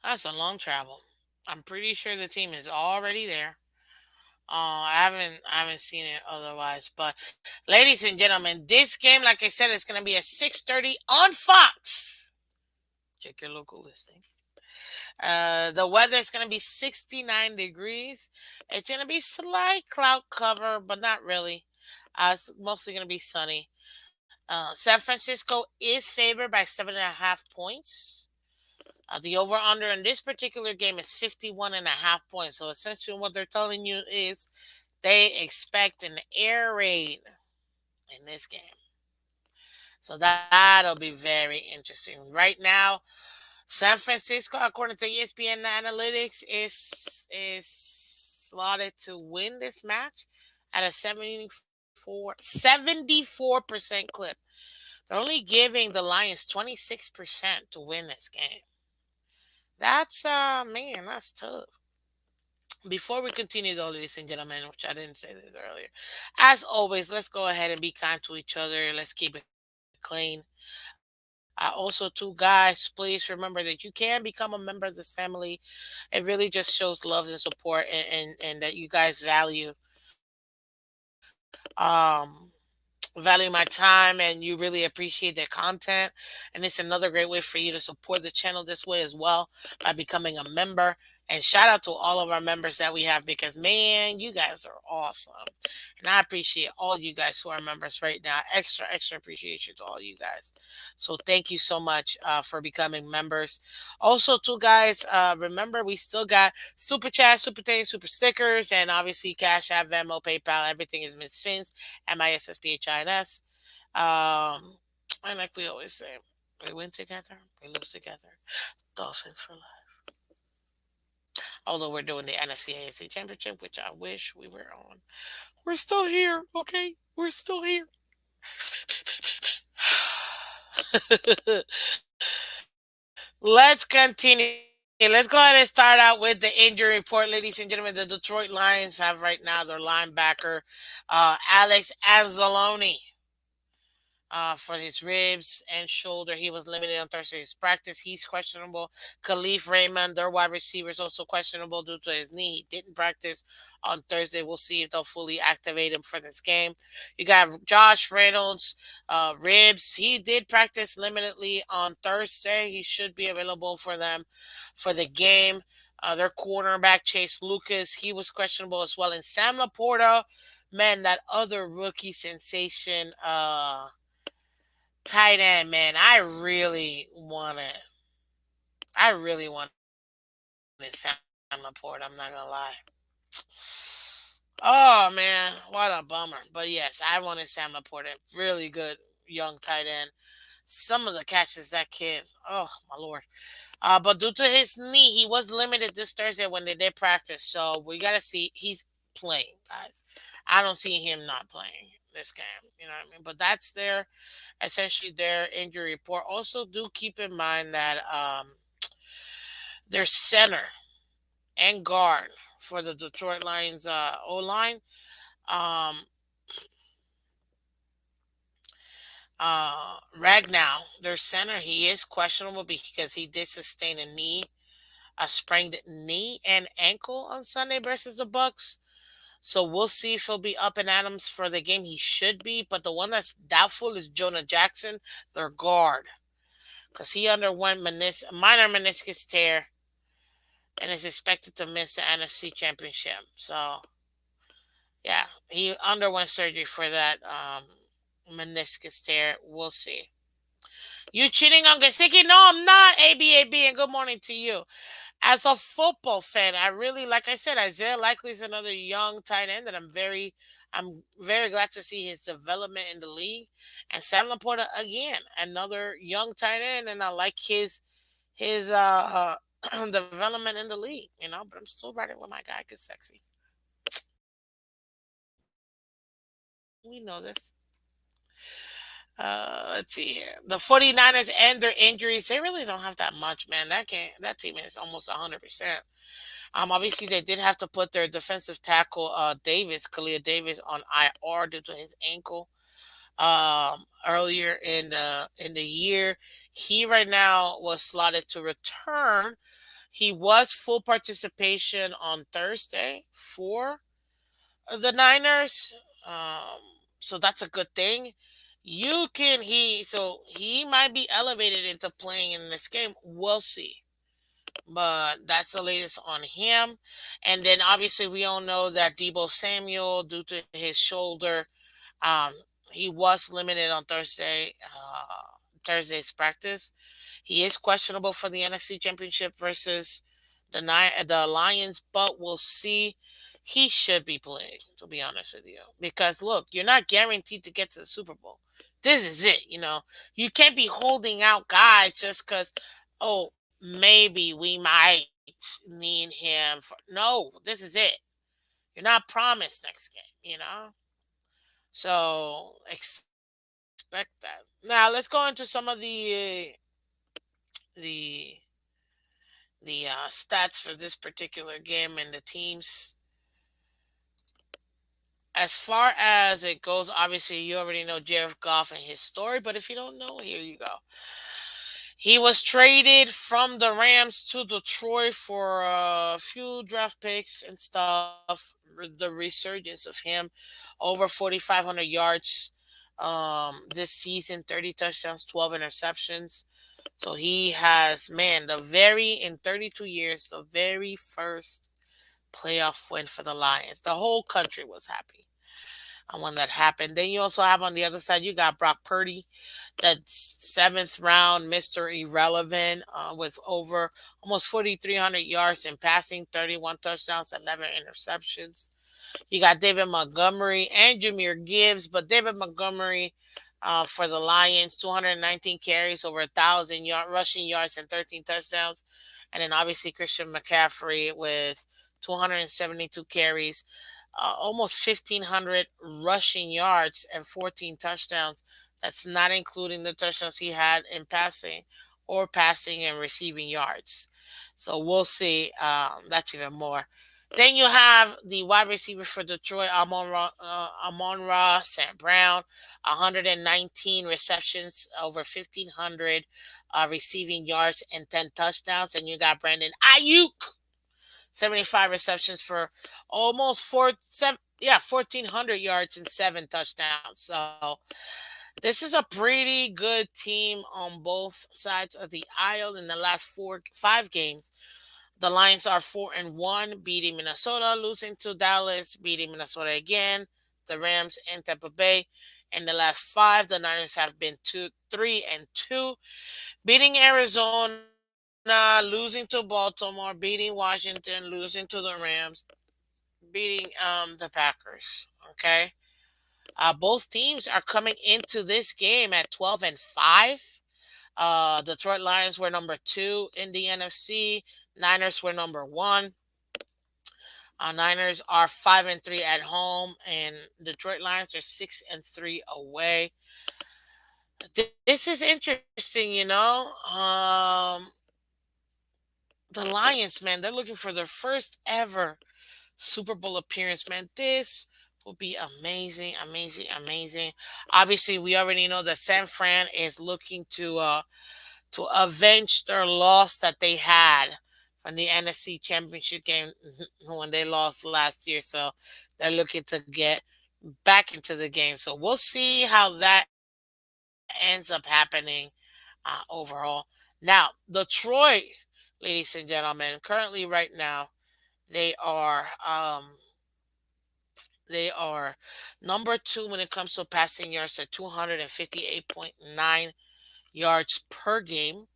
S1: that's a long travel. I'm pretty sure the team is already there. I haven't seen it otherwise. But ladies and gentlemen, this game, like I said, is gonna be at 6:30 on Fox. Check your local listing. The weather is gonna be 69 degrees. It's gonna be slight cloud cover, but not really. It's mostly gonna be sunny. San Francisco is favored by 7.5 points. The over under in this particular game is 51.5 points. So essentially, what they're telling you is they expect an air raid in this game. So that'll be very interesting. Right now, San Francisco, according to ESPN Analytics, is slotted to win this match at a 74% clip. They're only giving the Lions 26% to win this game. That's man, that's tough. Before we continue, though, ladies and gentlemen, which I didn't say this earlier, as always, let's go ahead and be kind to each other. Let's keep it clean. Also, too, guys, please remember that you can become a member of this family. It really just shows love and support, and that you guys value my time and you really appreciate the content. And it's another great way for you to support the channel this way as well by becoming a member. And shout out to all of our members that we have because, man, you guys are awesome. And I appreciate all you guys who are members right now. Extra appreciation to all you guys. So thank you so much for becoming members. Also, too, guys, remember we still got Super Chat, Super Things, Super Stickers, and obviously Cash App, Venmo, PayPal. Everything is Miss Fins, MISSPHINS. Um, and like we always say, we win together, we lose together. Dolphins for life. Although we're doing the NFC AFC Championship, which I wish we were on. We're still here, okay? We're still here. Let's continue. Let's go ahead and start out with the injury report, ladies and gentlemen. The Detroit Lions have right now their linebacker, Alex Anzalone, for his ribs and shoulder. He was limited on Thursday's practice. He's questionable. Khalif Raymond, their wide receiver, is also questionable due to his knee. He didn't practice on Thursday. We'll see if they'll fully activate him for this game. You got Josh Reynolds, ribs. He did practice limitedly on Thursday. He should be available for them for the game. Their cornerback, Chase Lucas, he was questionable as well. And Sam Laporta, man, that other rookie sensation, tight end, man. I really wanted Sam Laporte. I'm not gonna lie. Oh man, what a bummer. But yes, I wanted Sam Laporte. Really good young tight end. Some of the catches that kid. Oh my lord. But due to his knee, he was limited this Thursday when they did practice. So we gotta see. He's playing, guys. I don't see him not playing this game. You know what I mean? But that's essentially their injury report. Also, do keep in mind that their center and guard for the Detroit Lions O line, um, Ragnow, their center, he is questionable because he did sustain a sprained knee and ankle on Sunday versus the Bucks. So we'll see if he'll be up and Adams for the game. He should be, but the one that's doubtful is Jonah Jackson, their guard, because he underwent minor meniscus tear and is expected to miss the NFC Championship. So yeah, he underwent surgery for that meniscus tear. We'll see. You cheating on Gasicki? No, I'm not. ABAB, and good morning to you. As a football fan, I really, like I said, Isaiah Likely is another young tight end that I'm very glad to see his development in the league. And Sam Laporta again, another young tight end, and I like his development in the league, but I'm still riding with my guy because sexy. We know this. Let's see here. The 49ers and their injuries, they really don't have that much, man. That team is almost 100%. Obviously they did have to put their defensive tackle Khalil Davis on IR due to his ankle. earlier in the year. He right now was slotted to return. He was full participation on Thursday for the Niners. Um, so that's a good thing. He might be elevated into playing in this game. We'll see. But that's the latest on him. And then obviously we all know that Debo Samuel, due to his shoulder, um, he was limited on Thursday's practice. He is questionable for the NFC Championship versus the Lions, but we'll see. He should be playing, to be honest with you, because look, you're not guaranteed to get to the Super Bowl. This is it. You can't be holding out guys just because. Oh, maybe we might need him for. No, this is it. You're not promised next game. So expect that. Now let's go into some of the stats for this particular game and the teams. As far as it goes, obviously you already know Jared Goff and his story, but if you don't know, here you go. He was traded from the Rams to Detroit for a few draft picks and stuff. The resurgence of him, over 4,500 yards this season, 30 touchdowns, 12 interceptions. So he has, man, in 32 years, the very first playoff win for the Lions. The whole country was happy when that happened. Then you also have on the other side, you got Brock Purdy, that seventh round Mr. Irrelevant, with over almost 4,300 yards in passing, 31 touchdowns, 11 interceptions. You got David Montgomery and Jameer Gibbs, but David Montgomery for the Lions, 219 carries, over 1,000 rushing yards, and 13 touchdowns. And then obviously Christian McCaffrey with 272 carries, almost 1,500 rushing yards, and 14 touchdowns. That's not including the touchdowns he had in passing or passing and receiving yards. So we'll see. That's even more. Then you have the wide receiver for Detroit, Amon-Ra St. Brown, 119 receptions, over 1,500 receiving yards, and 10 touchdowns. And you got Brandon Ayuk, 75 receptions for almost 1,400 yards and 7 touchdowns. So this is a pretty good team on both sides of the aisle. In the last 5 games, the Lions are 4-1, beating Minnesota, losing to Dallas, beating Minnesota again, the Rams and Tampa Bay. In the last 5, the Niners have been 3-2, beating Arizona, losing to Baltimore, beating Washington, losing to the Rams, beating the Packers. Okay, both teams are coming into this game at 12-5. Detroit Lions were number 2 in the NFC. Niners were number 1. Niners are 5-3 at home, and Detroit Lions are 6-3 away. This is interesting. The Lions, man, they're looking for their first ever Super Bowl appearance, man. This will be amazing, amazing, amazing. Obviously, we already know that San Fran is looking to avenge their loss that they had from the NFC Championship game when they lost last year. So they're looking to get back into the game. So we'll see how that ends up happening overall. Now, Detroit, ladies and gentlemen, currently right now, they are they are number 2 when it comes to passing yards at 258.9 yards per game.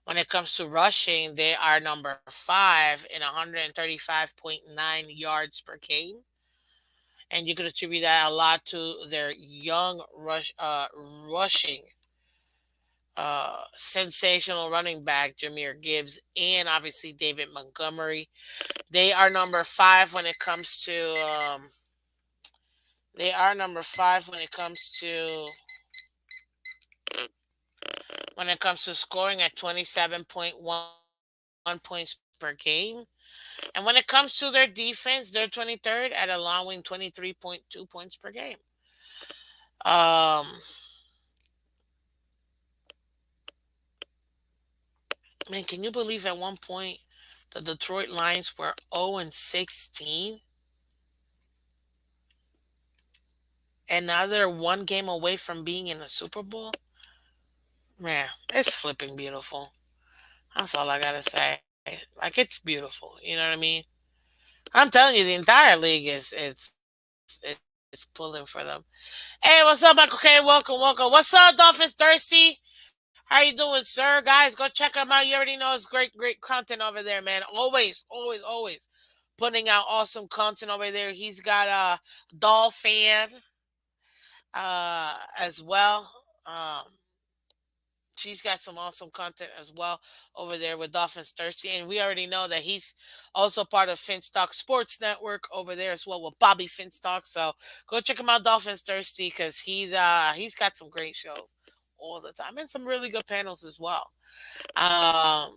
S1: When it comes to rushing, they are number 5 in 135.9 yards per game. And you could attribute that a lot to their young rushing sensational running back Jameer Gibbs and obviously David Montgomery. They are number 5 when it comes to they are number 5 when it comes to scoring at 27.1 points per game. And when it comes to their defense, they're 23rd at allowing 23.2 points per game. Um, man, can you believe at one point the Detroit Lions were 0-16, and now they're one game away from being in the Super Bowl? Man, it's flipping beautiful. That's all I gotta say. Like it's beautiful. You know what I mean? I'm telling you, the entire league is pulling for them. Hey, what's up, Michael K? Welcome, welcome. What's up, Dolphins Thirsty? How you doing, sir? Guys, go check them out. You already know it's great content over there, man. Always putting out awesome content over there. He's got Dolphin as well. She's got some awesome content as well over there with Dolphins Thirsty. And we already know that he's also part of Finstock Sports Network over there as well with Bobby Finstock. So go check him out, Dolphins Thirsty, because he's got some great shows all the time and some really good panels as well. Um,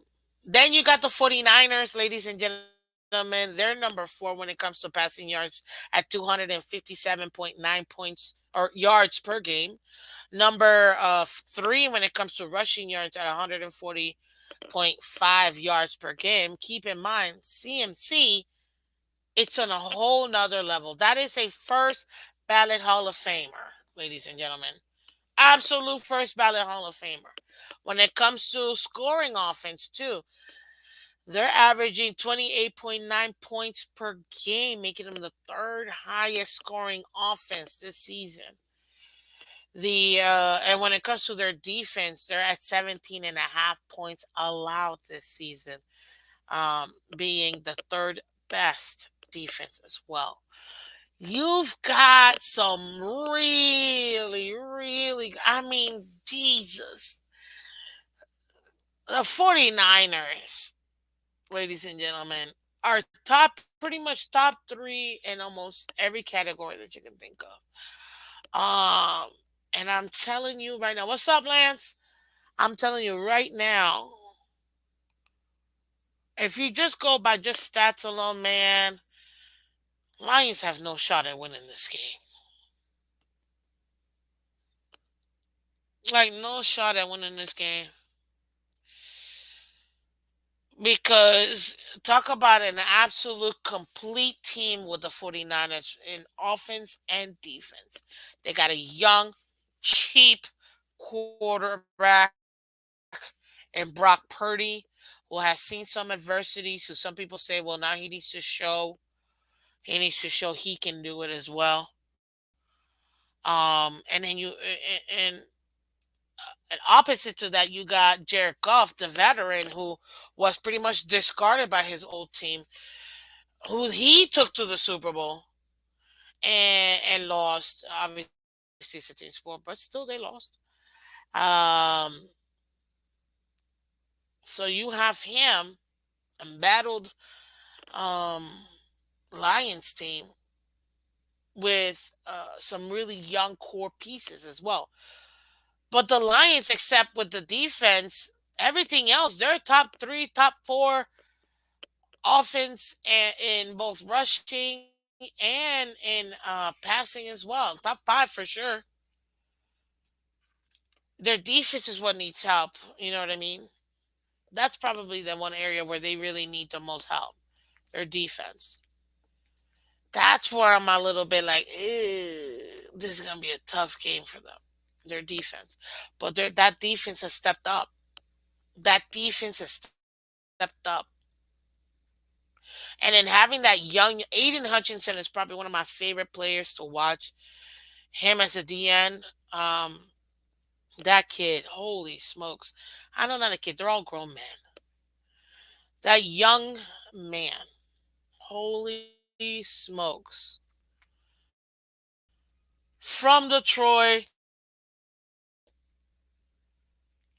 S1: then you got the 49ers, ladies and gentlemen. They're number 4 when it comes to passing yards at 257.9 points or yards per game. Number 3 when it comes to rushing yards at 140.5 yards per game. Keep in mind, CMC, it's on a whole nother level. That is a first ballot Hall of Famer, ladies and gentlemen. Absolute first ballot Hall of Famer. When it comes to scoring offense, too, they're averaging 28.9 points per game, making them the third highest scoring offense this season. The and when it comes to their defense, they're at 17 and a half points allowed this season, being the third best defense as well. You've got some I mean, Jesus. The 49ers, ladies and gentlemen, are pretty much top 3 in almost every category that you can think of. And I'm telling you right now, what's up, Lance? I'm telling you right now, if you just go by just stats alone, man, Lions have no shot at winning this game. Like, no shot at winning this game. Because talk about an absolute complete team with the 49ers in offense and defense. They got a young, cheap quarterback and Brock Purdy, who has seen some adversity. So some people say, well, now he needs to show he can do it as well. And then and opposite to that, you got Jared Goff, the veteran, who was pretty much discarded by his old team, who he took to the Super Bowl and lost. Obviously, it's a team sport, but still they lost. Um, so you have him embattled um, Lions team with some really young core pieces as well. But the Lions, except with the defense, everything else, they're top 3, top 4 offense in both rushing and in passing as well. Top 5 for sure. Their defense is what needs help. You know what I mean? That's probably the one area where they really need the most help. Their defense. That's where I'm a little bit like, this is gonna be a tough game for them. Their defense, but that defense has stepped up. That defense has stepped up. And then having that young Aiden Hutchinson is probably one of my favorite players to watch. Him as a DN, that kid, holy smokes! I know not a kid; they're all grown men. That young man, holy smokes! From Detroit,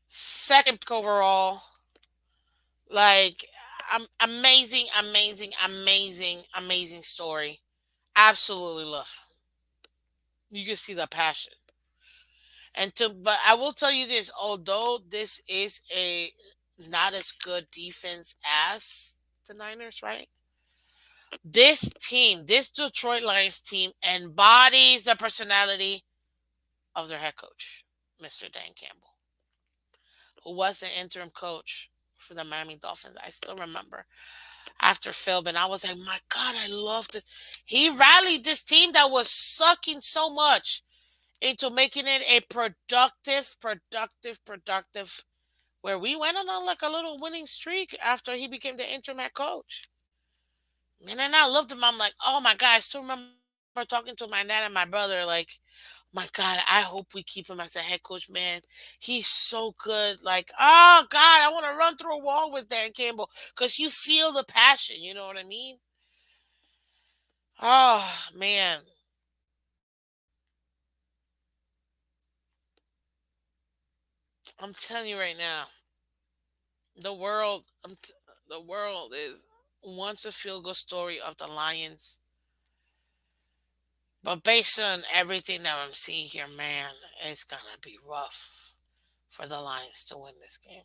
S1: second pick overall. Like, amazing story. Absolutely love. You can see the passion. But I will tell you this: although this is a not as good defense as the Niners, right? This Detroit Lions team, embodies the personality of their head coach, Mr. Dan Campbell, who was the interim coach for the Miami Dolphins. I still remember after Philbin, I was like, my God, I loved it. He rallied this team that was sucking so much into making it a productive, where we went on like a little winning streak after he became the interim head coach. Man, and I loved him. I'm like, oh my God, I still remember talking to my dad and my brother, like, my God, I hope we keep him as a head coach, man. He's so good. Like, oh God, I want to run through a wall with Dan Campbell because you feel the passion. You know what I mean? Oh man, I'm telling you right now, the world, the world is wants a feel good story of the Lions, but based on everything that I'm seeing here, man, it's gonna be rough for the Lions to win this game.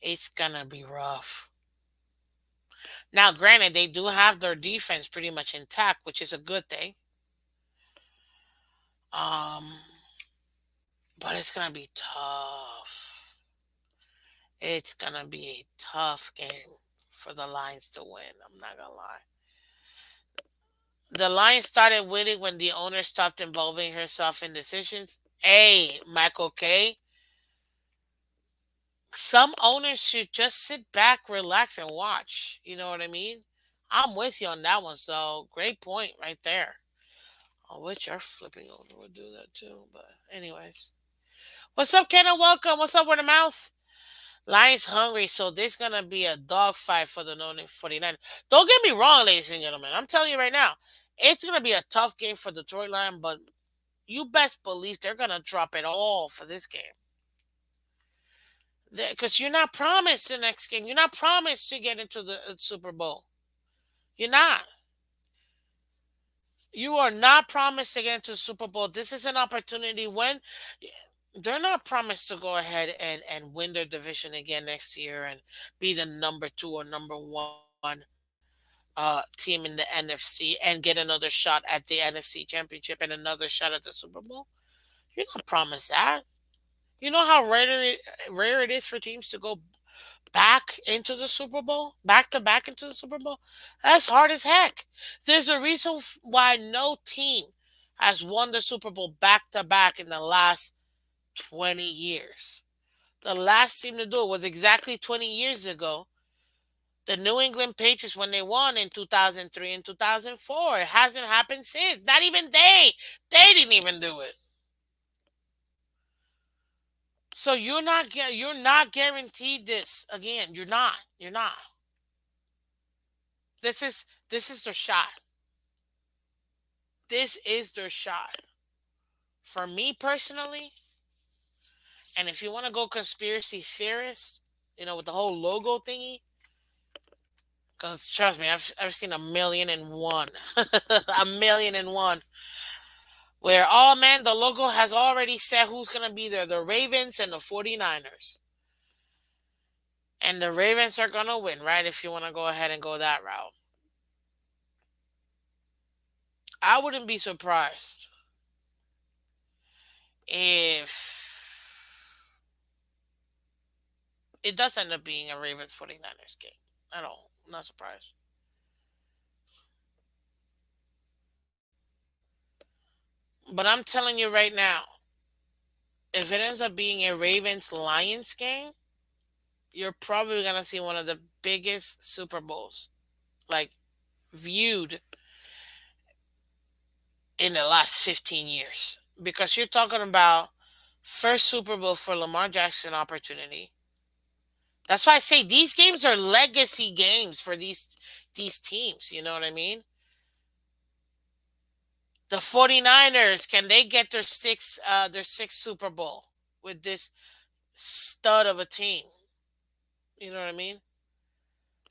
S1: It's gonna be rough. Now, granted, they do have their defense pretty much intact, which is a good thing. Um, but it's gonna be tough. It's gonna be a tough game for the Lions to win. I'm not gonna lie. The Lions started winning when the owner stopped involving herself in decisions. Hey, Michael K. Some owners should just sit back, relax, and watch. You know what I mean? I'm with you on that one. So great point right there. Oh, which are flipping over would do that too. But anyways, what's up, Kenna? Welcome. What's up, word of mouth? Lions hungry, so this gonna be a dogfight for the no 49. Don't get me wrong, ladies and gentlemen. I'm telling you right now, it's gonna be a tough game for Detroit Lions, but you best believe they're gonna drop it all for this game. Because you're not promised the next game. You're not promised to get into the Super Bowl. You're not. You are not promised to get into the Super Bowl. This is an opportunity when they're not promised to go ahead and win their division again next year and be the number two or number one team in the NFC and get another shot at the NFC Championship and another shot at the Super Bowl. You're not promised that. You know how rare it is for teams to go back into the Super Bowl, back to back into the Super Bowl. That's hard as heck. There's a reason why no team has won the Super Bowl back to back in the last 20 years. The last team to do it was exactly 20 years ago. The New England Patriots when they won in 2003 and 2004. It hasn't happened since. Not even they. They didn't even do it. So you're not guaranteed this again. You're not. You're not. This is their shot. This is their shot. For me personally, and if you want to go conspiracy theorist, with the whole logo thingy, because trust me, I've seen a million and one, a million and one, where oh man, the logo has already said who's gonna be there: the Ravens and the 49ers. And the Ravens are gonna win, right? If you want to go ahead and go that route, I wouldn't be surprised if it does end up being a Ravens 49ers game at all. I'm not surprised. But I'm telling you right now, if it ends up being a Ravens Lions game, you're probably going to see one of the biggest Super Bowls, like viewed in the last 15 years. Because you're talking about first Super Bowl for Lamar Jackson opportunity. That's why I say these games are legacy games for these teams. You know what I mean? The 49ers, can they get their sixth Super Bowl with this stud of a team? You know what I mean?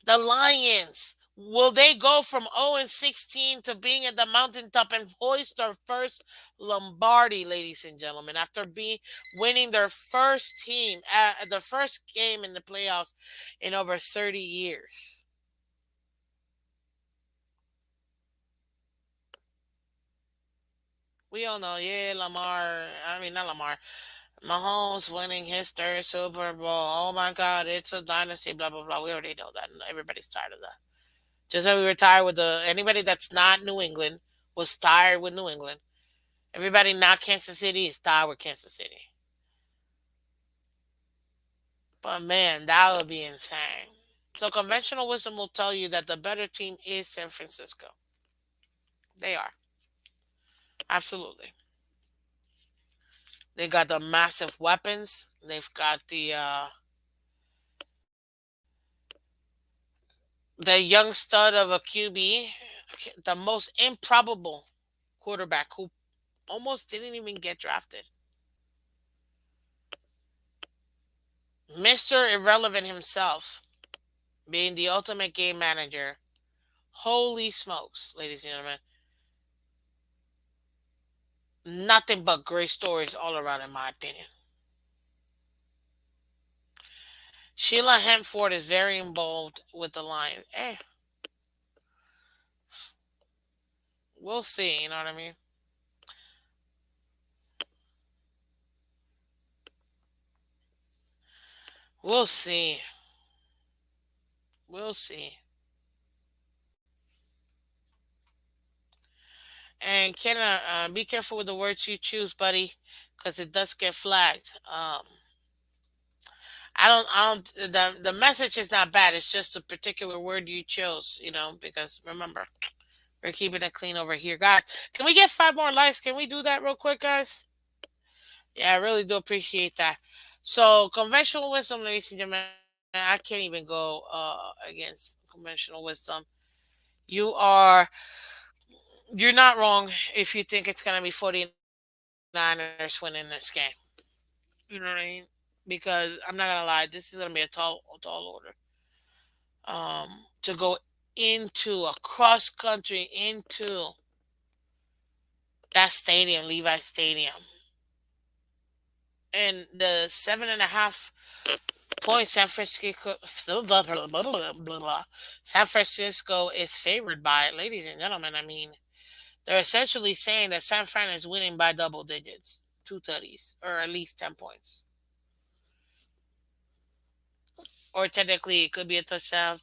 S1: The Lions, will they go from 0-16 to being at the mountaintop and hoist their first Lombardi, ladies and gentlemen, after winning their the first game in the playoffs in over 30 years? We all know, yeah, Lamar. I mean, not Lamar. Mahomes winning his third Super Bowl. Oh my God, it's a dynasty. Blah blah blah. We already know that. Everybody's tired of that. Just like we were tired with the anybody that's not New England was tired with New England. Everybody not Kansas City is tired with Kansas City. But man, that would be insane. So conventional wisdom will tell you that the better team is San Francisco. They are. Absolutely. They got the massive weapons. They've got the young stud of a QB, the most improbable quarterback who almost didn't even get drafted. Mr. Irrelevant himself, being the ultimate game manager. Holy smokes, ladies and gentlemen. Nothing but great stories all around, in my opinion. Sheila Hemford is very involved with the Lions. We'll see, you know what I mean? We'll see. We'll see. And Kenna, be careful with the words you choose, buddy, because it does get flagged. I don't. The message is not bad. It's just a particular word you chose. Because remember, we're keeping it clean over here, guys. Can we get 5 more likes? Can we do that real quick, guys? Yeah, I really do appreciate that. So, conventional wisdom, ladies and gentlemen, I can't even go against conventional wisdom. You are you're not wrong if you think it's gonna be 49ers winning this game. You know what I mean? Because I'm not gonna lie, this is gonna be a tall order. To go into a cross country into that stadium, Levi Stadium, and the 7.5 point San Francisco is favored by. Ladies and gentlemen, I mean, they're essentially saying that San Fran is winning by double digits, two tutties, or at least 10 points, or technically it could be a touchdown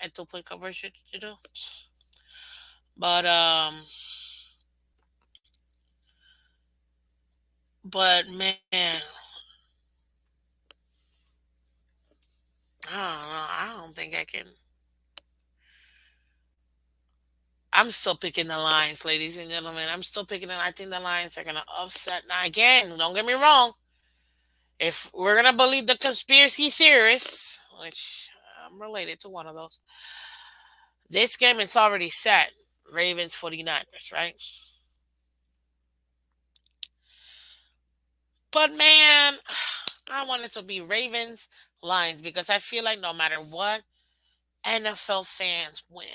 S1: and 2 point conversion. But man, I don't know. I don't think I can. I'm still picking the Lions, ladies and gentlemen. I'm still picking them. I think the Lions are gonna upset. Now again, don't get me wrong. If we're gonna believe the conspiracy theorists, which I'm related to one of those, this game is already set. Ravens 49ers, right? But man, I want it to be Ravens Lions because I feel like no matter what, NFL fans win.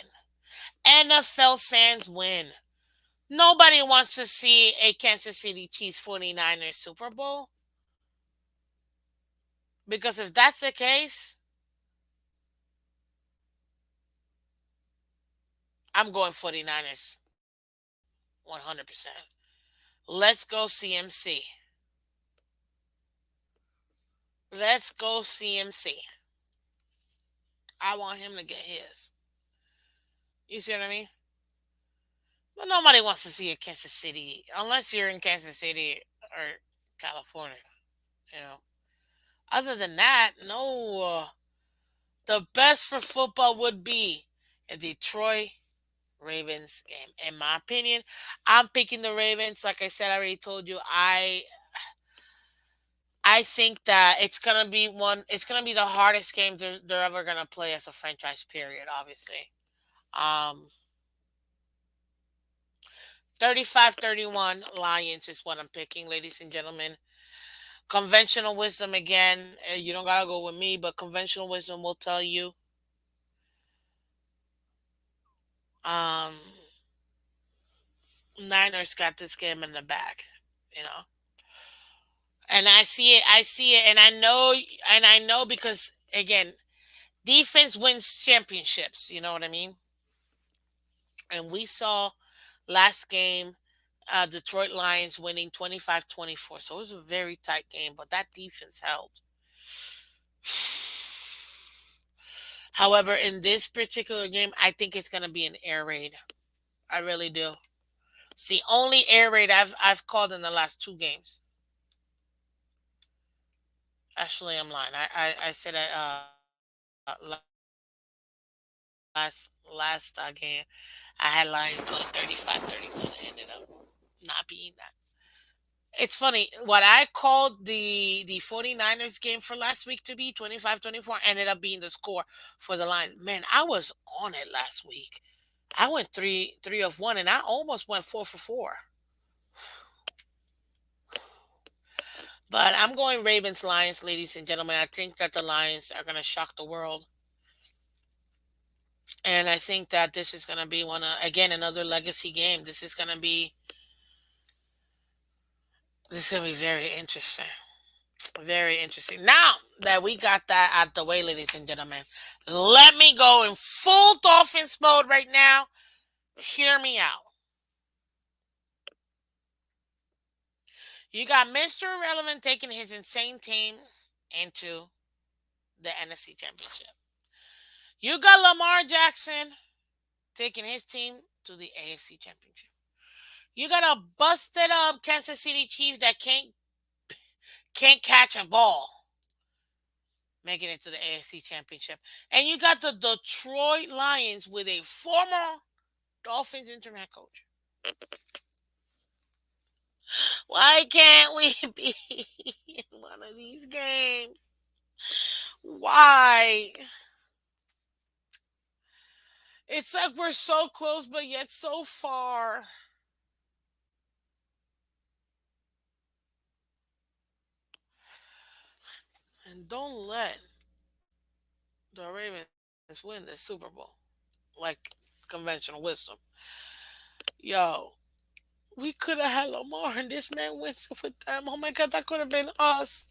S1: NFL fans win. Nobody wants to see a Kansas City Chiefs 49ers Super Bowl. Because if that's the case, I'm going 49ers 100%. Let's go CMC. Let's go CMC. I want him to get his. You see what I mean? But nobody wants to see a Kansas City unless you're in Kansas City or California. You know. Other than that, no. The best for football would be a Detroit Ravens game. In my opinion, I'm picking the Ravens. Like I said, I already told you, I think that it's gonna be one. It's gonna be the hardest game they're ever gonna play as a franchise. Period. Obviously. 35-31 Lions is what I'm picking, ladies and gentlemen. Conventional wisdom again. You don't gotta go with me, but conventional wisdom will tell you. Um, Niners got this game in the bag. You know, and I see it. I see it, and I know. And I know because again, defense wins championships. You know what I mean? And we saw last game. Detroit Lions winning 25-24. So it was a very tight game, but that defense held. However, in this particular game, I think it's going to be an air raid. I really do. It's the only air raid I've called in the last two games. Actually, I'm lying. I said last game I had Lions going 35-31. It ended up not being that. It's funny. What I called the 49ers game for last week to be 25-24 ended up being the score for the Lions. Man, I was on it last week. I went three of one, and I almost went 4 for 4. But I'm going Ravens Lions, ladies and gentlemen. I think that the Lions are going to shock the world. And I think that this is going to be again, another legacy game. This is going to be very interesting. Very interesting. Now that we got that out the way, ladies and gentlemen, let me go in full Dolphins mode right now. Hear me out. You got Mr. Irrelevant taking his insane team into the NFC Championship. You got Lamar Jackson taking his team to the AFC Championship. You got a busted up Kansas City Chiefs that can't catch a ball, making it to the AFC Championship. And you got the Detroit Lions with a former Dolphins internet coach. Why can't we be in one of these games? Why? It's like we're so close, but yet so far. And don't let the Ravens win the Super Bowl like conventional wisdom. Yo, we could have had Lamar and this man wins with them. Oh my God, that could have been us.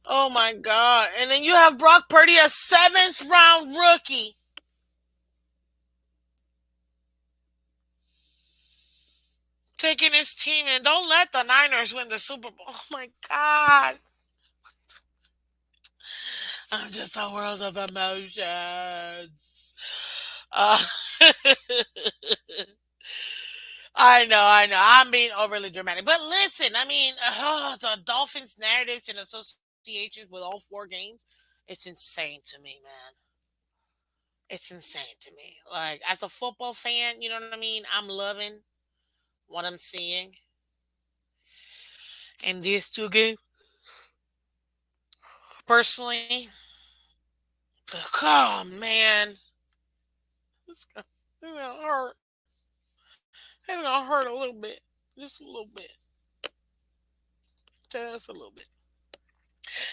S1: Oh my God. And then you have Brock Purdy, a seventh round rookie. Taking his team and don't let the Niners win the Super Bowl. Oh my God. I'm just a world of emotions. Uh, I know. I'm being overly dramatic. But listen, I mean, the Dolphins' narratives and associations with all 4 games, it's insane to me, man. It's insane to me. Like, as a football fan, you know what I mean? I'm loving what I'm seeing in these 2 games. Personally, oh, man. It's gonna hurt. It's gonna hurt a little bit. Just a little bit. Just a little bit.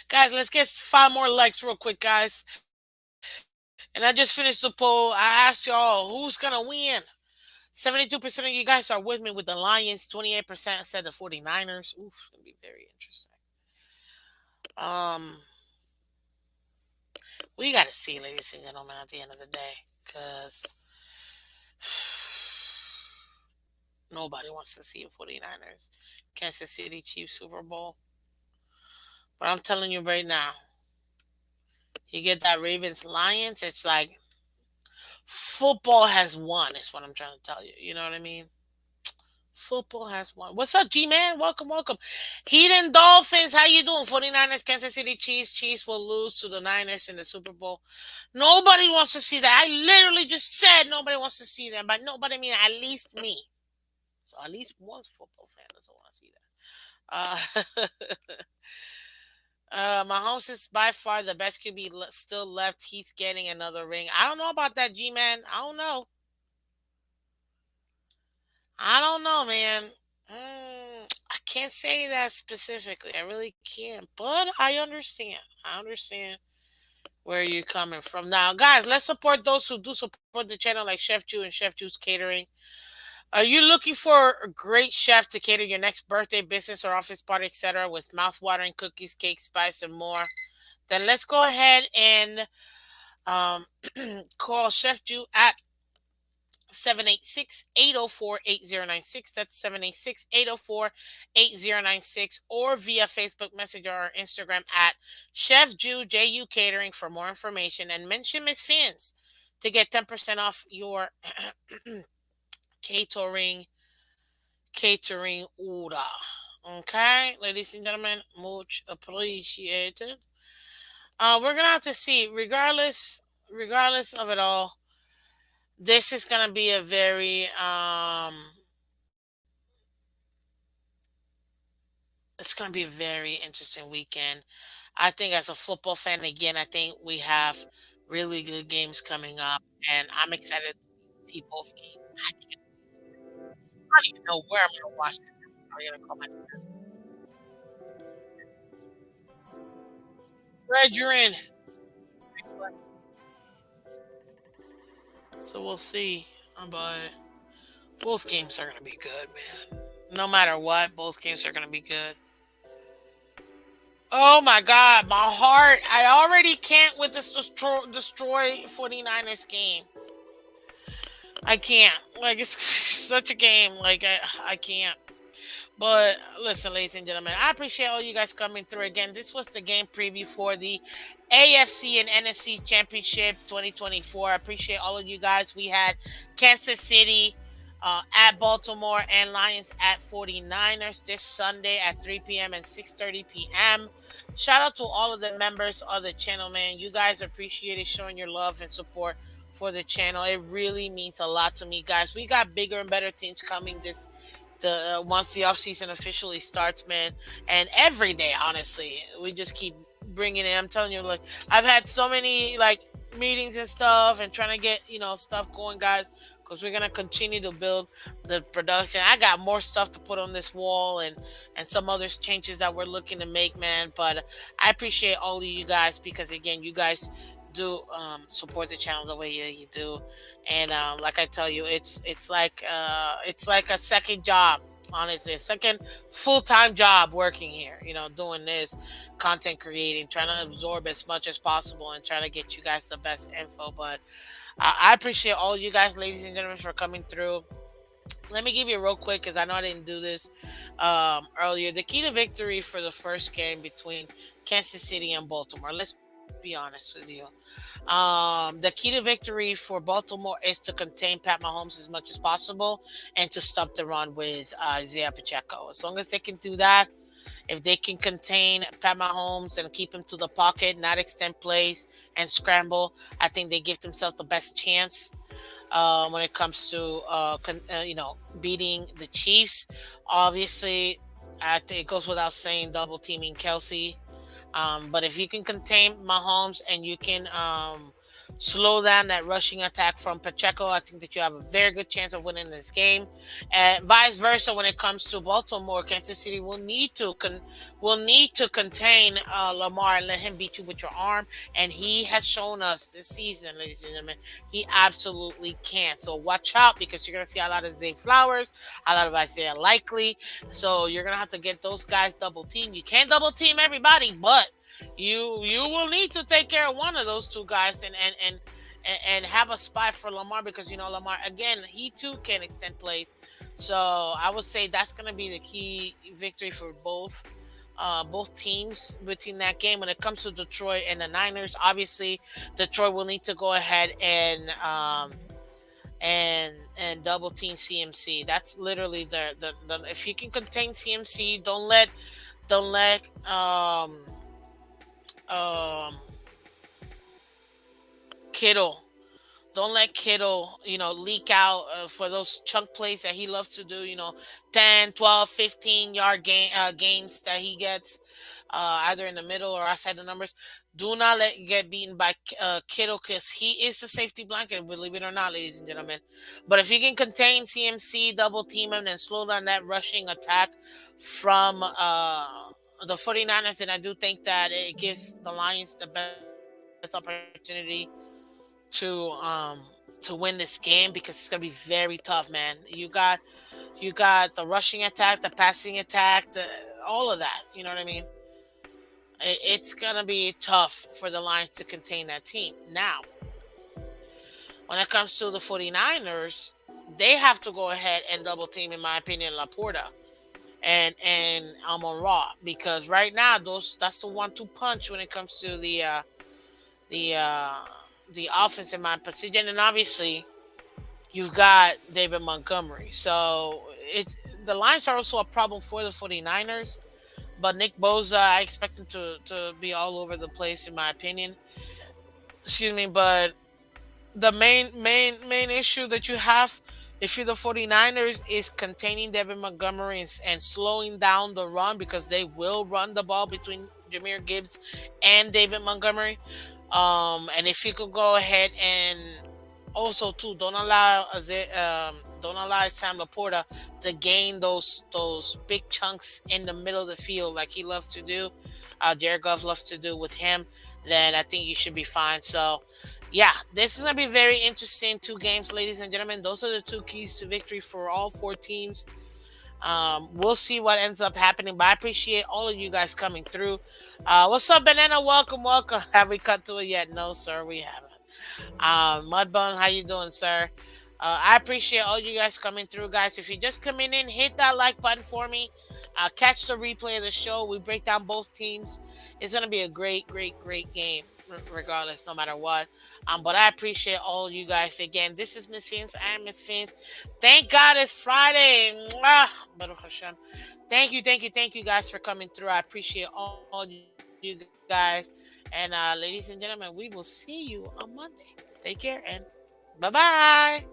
S1: Guys, let's get 5 more likes real quick, guys. And I just finished the poll. I asked y'all who's gonna win. 72% of you guys are with me with the Lions. 28% said the 49ers. Oof, it's gonna be very interesting. Um, we gotta see, ladies and gentlemen, at the end of the day, because nobody wants to see a 49ers Kansas City Chiefs Super Bowl. But I'm telling you right now, you get that Ravens Lions, it's like football has won, is what I'm trying to tell you. You know what I mean? Football has won. What's up, G-Man? Welcome, welcome. Heat and Dolphins, how you doing? 49ers, Kansas City Chiefs. Chiefs will lose to the Niners in the Super Bowl. Nobody wants to see that. I literally just said nobody wants to see that. But nobody, I mean, at least me. So at least one football fan doesn't want to see that. Mahomes is by far the best QB still left. He's getting another ring. I don't know about that, G-Man. I don't know. I don't know, man. I can't say that specifically. I really can't. But I understand. I understand where you're coming from. Now, guys, let's support those who do support the channel, like Chef Jew and Chef Jew's Catering. Are you looking for a great chef to cater your next birthday, business, or office party, etc., with mouth-watering cookies, cake, spice, and more? Then let's go ahead and call Chef Jew at 786-804-8096. That's 786-804-8096, or via Facebook Messenger or Instagram at Chef Ju Catering for more information, and mention Miss Fins to get 10% off your catering order. Okay, ladies and gentlemen, much appreciated. We're gonna have to see, regardless of it all, this is gonna be a very it's going to be a very interesting weekend. I think as a football fan, again, I think we have really good games coming up, and I'm excited to see both games. I don't even know where I'm going to watch this. I'm probably going to call my Red, you're in. So we'll see. But both games are going to be good, man. No matter what, both games are going to be good. Oh my God, my heart. I already can't with this destroy 49ers game. I can't. Like, it's such a game. Like, I can't. But listen, ladies and gentlemen, I appreciate all you guys coming through again. This was the game preview for the AFC and NFC Championship 2024. I appreciate all of you guys. We had Kansas City at Baltimore and Lions at 49ers this Sunday at 3 p.m. and 6:30 p.m. Shout out to all of the members of the channel, man. You guys appreciate it, showing your love and support for the channel. It really means a lot to me, guys. We got bigger and better things coming this the once the off season officially starts, man. And every day, honestly, we just keep bringing it. I'm telling you, like, I've had so many like meetings and stuff, and trying to get stuff going, guys, because we're gonna continue to build the production. I got more stuff to put on this wall, and some other changes that we're looking to make, man. But I appreciate all of you guys, because again, you guys do support the channel the way you do. And like I tell you, it's like a second job, honestly, a second full-time job working here, doing this, content creating, trying to absorb as much as possible and trying to get you guys the best info. But I appreciate all you guys, ladies and gentlemen, for coming through. Let me give you real quick, because I know I didn't do this earlier. The key to victory for the first game between Kansas City and Baltimore. Let's be honest with you. The key to victory for Baltimore is to contain Pat Mahomes as much as possible and to stop the run with Isaiah Pacheco. As long as they can do that, if they can contain Pat Mahomes and keep him to the pocket, not extend plays and scramble, I think they give themselves the best chance when it comes to beating the Chiefs. Obviously, I think it goes without saying, double teaming Kelsey. But if you can contain Mahomes and you can slow down that rushing attack from Pacheco, I think that you have a very good chance of winning this game. Vice versa, when it comes to Baltimore, Kansas City will need to contain Lamar and let him beat you with your arm. And he has shown us this season, ladies and gentlemen, he absolutely can. So watch out, because you're gonna see a lot of Zay Flowers, a lot of Isaiah Likely. So you're gonna have to get those guys double team. You can't double team everybody, but you will need to take care of one of those two guys, and have a spy for Lamar, because Lamar, again, he too can extend plays. So I would say that's going to be the key victory for both teams between that game. When it comes to Detroit and the Niners, obviously Detroit will need to go ahead and double team CMC. That's literally the if you can contain CMC, don't let um Kittle. Don't let Kittle, leak out for those chunk plays that he loves to do, 10, 12, 15-yard gains that he gets either in the middle or outside the numbers. Do not let you get beaten by Kittle, because he is the safety blanket, believe it or not, ladies and gentlemen. But if you can contain CMC, double team him, and slow down that rushing attack from the 49ers, then I do think that it gives the Lions the best opportunity to um to win this game, because it's gonna be very tough, man. You got the rushing attack, the passing attack, all of that. You know what I mean? It's gonna be tough for the Lions to contain that team. Now, when it comes to the 49ers, they have to go ahead and double team, in my opinion, Laporta and on Raw, because right now that's the 1-2 punch when it comes to the uh, the offense in my position, and obviously you've got David Montgomery. So it's the lines are also a problem for the 49ers. But Nick Bosa, I expect him to be all over the place, in my opinion. Excuse me, but the main issue that you have if you're the 49ers is containing Devin Montgomery and slowing down the run, because they will run the ball between Jameer Gibbs and David Montgomery. And if you could go ahead and also too, don't allow Sam Laporta to gain those big chunks in the middle of the field like he loves to do. Jared Goff loves to do with him. Then I think you should be fine. So, yeah, this is gonna be very interesting. Two games, ladies and gentlemen. Those are the two keys to victory for all four teams. We'll see what ends up happening, but I appreciate all of you guys coming through. What's up, Banana? Welcome, welcome. Have we cut to it yet? No, sir, we haven't. Mudbone, how you doing, sir? I appreciate all you guys coming through, guys. If you're just coming in, hit that like button for me. Catch the replay of the show. We break down both teams. It's gonna be a great game, regardless, no matter what. But I appreciate all you guys again. This is Miss Phins. I am Miss Phins. Thank God it's Friday. Mwah! Baruch Hashem. Thank you guys for coming through. I appreciate all you guys. And ladies and gentlemen, we will see you on Monday. Take care and bye bye.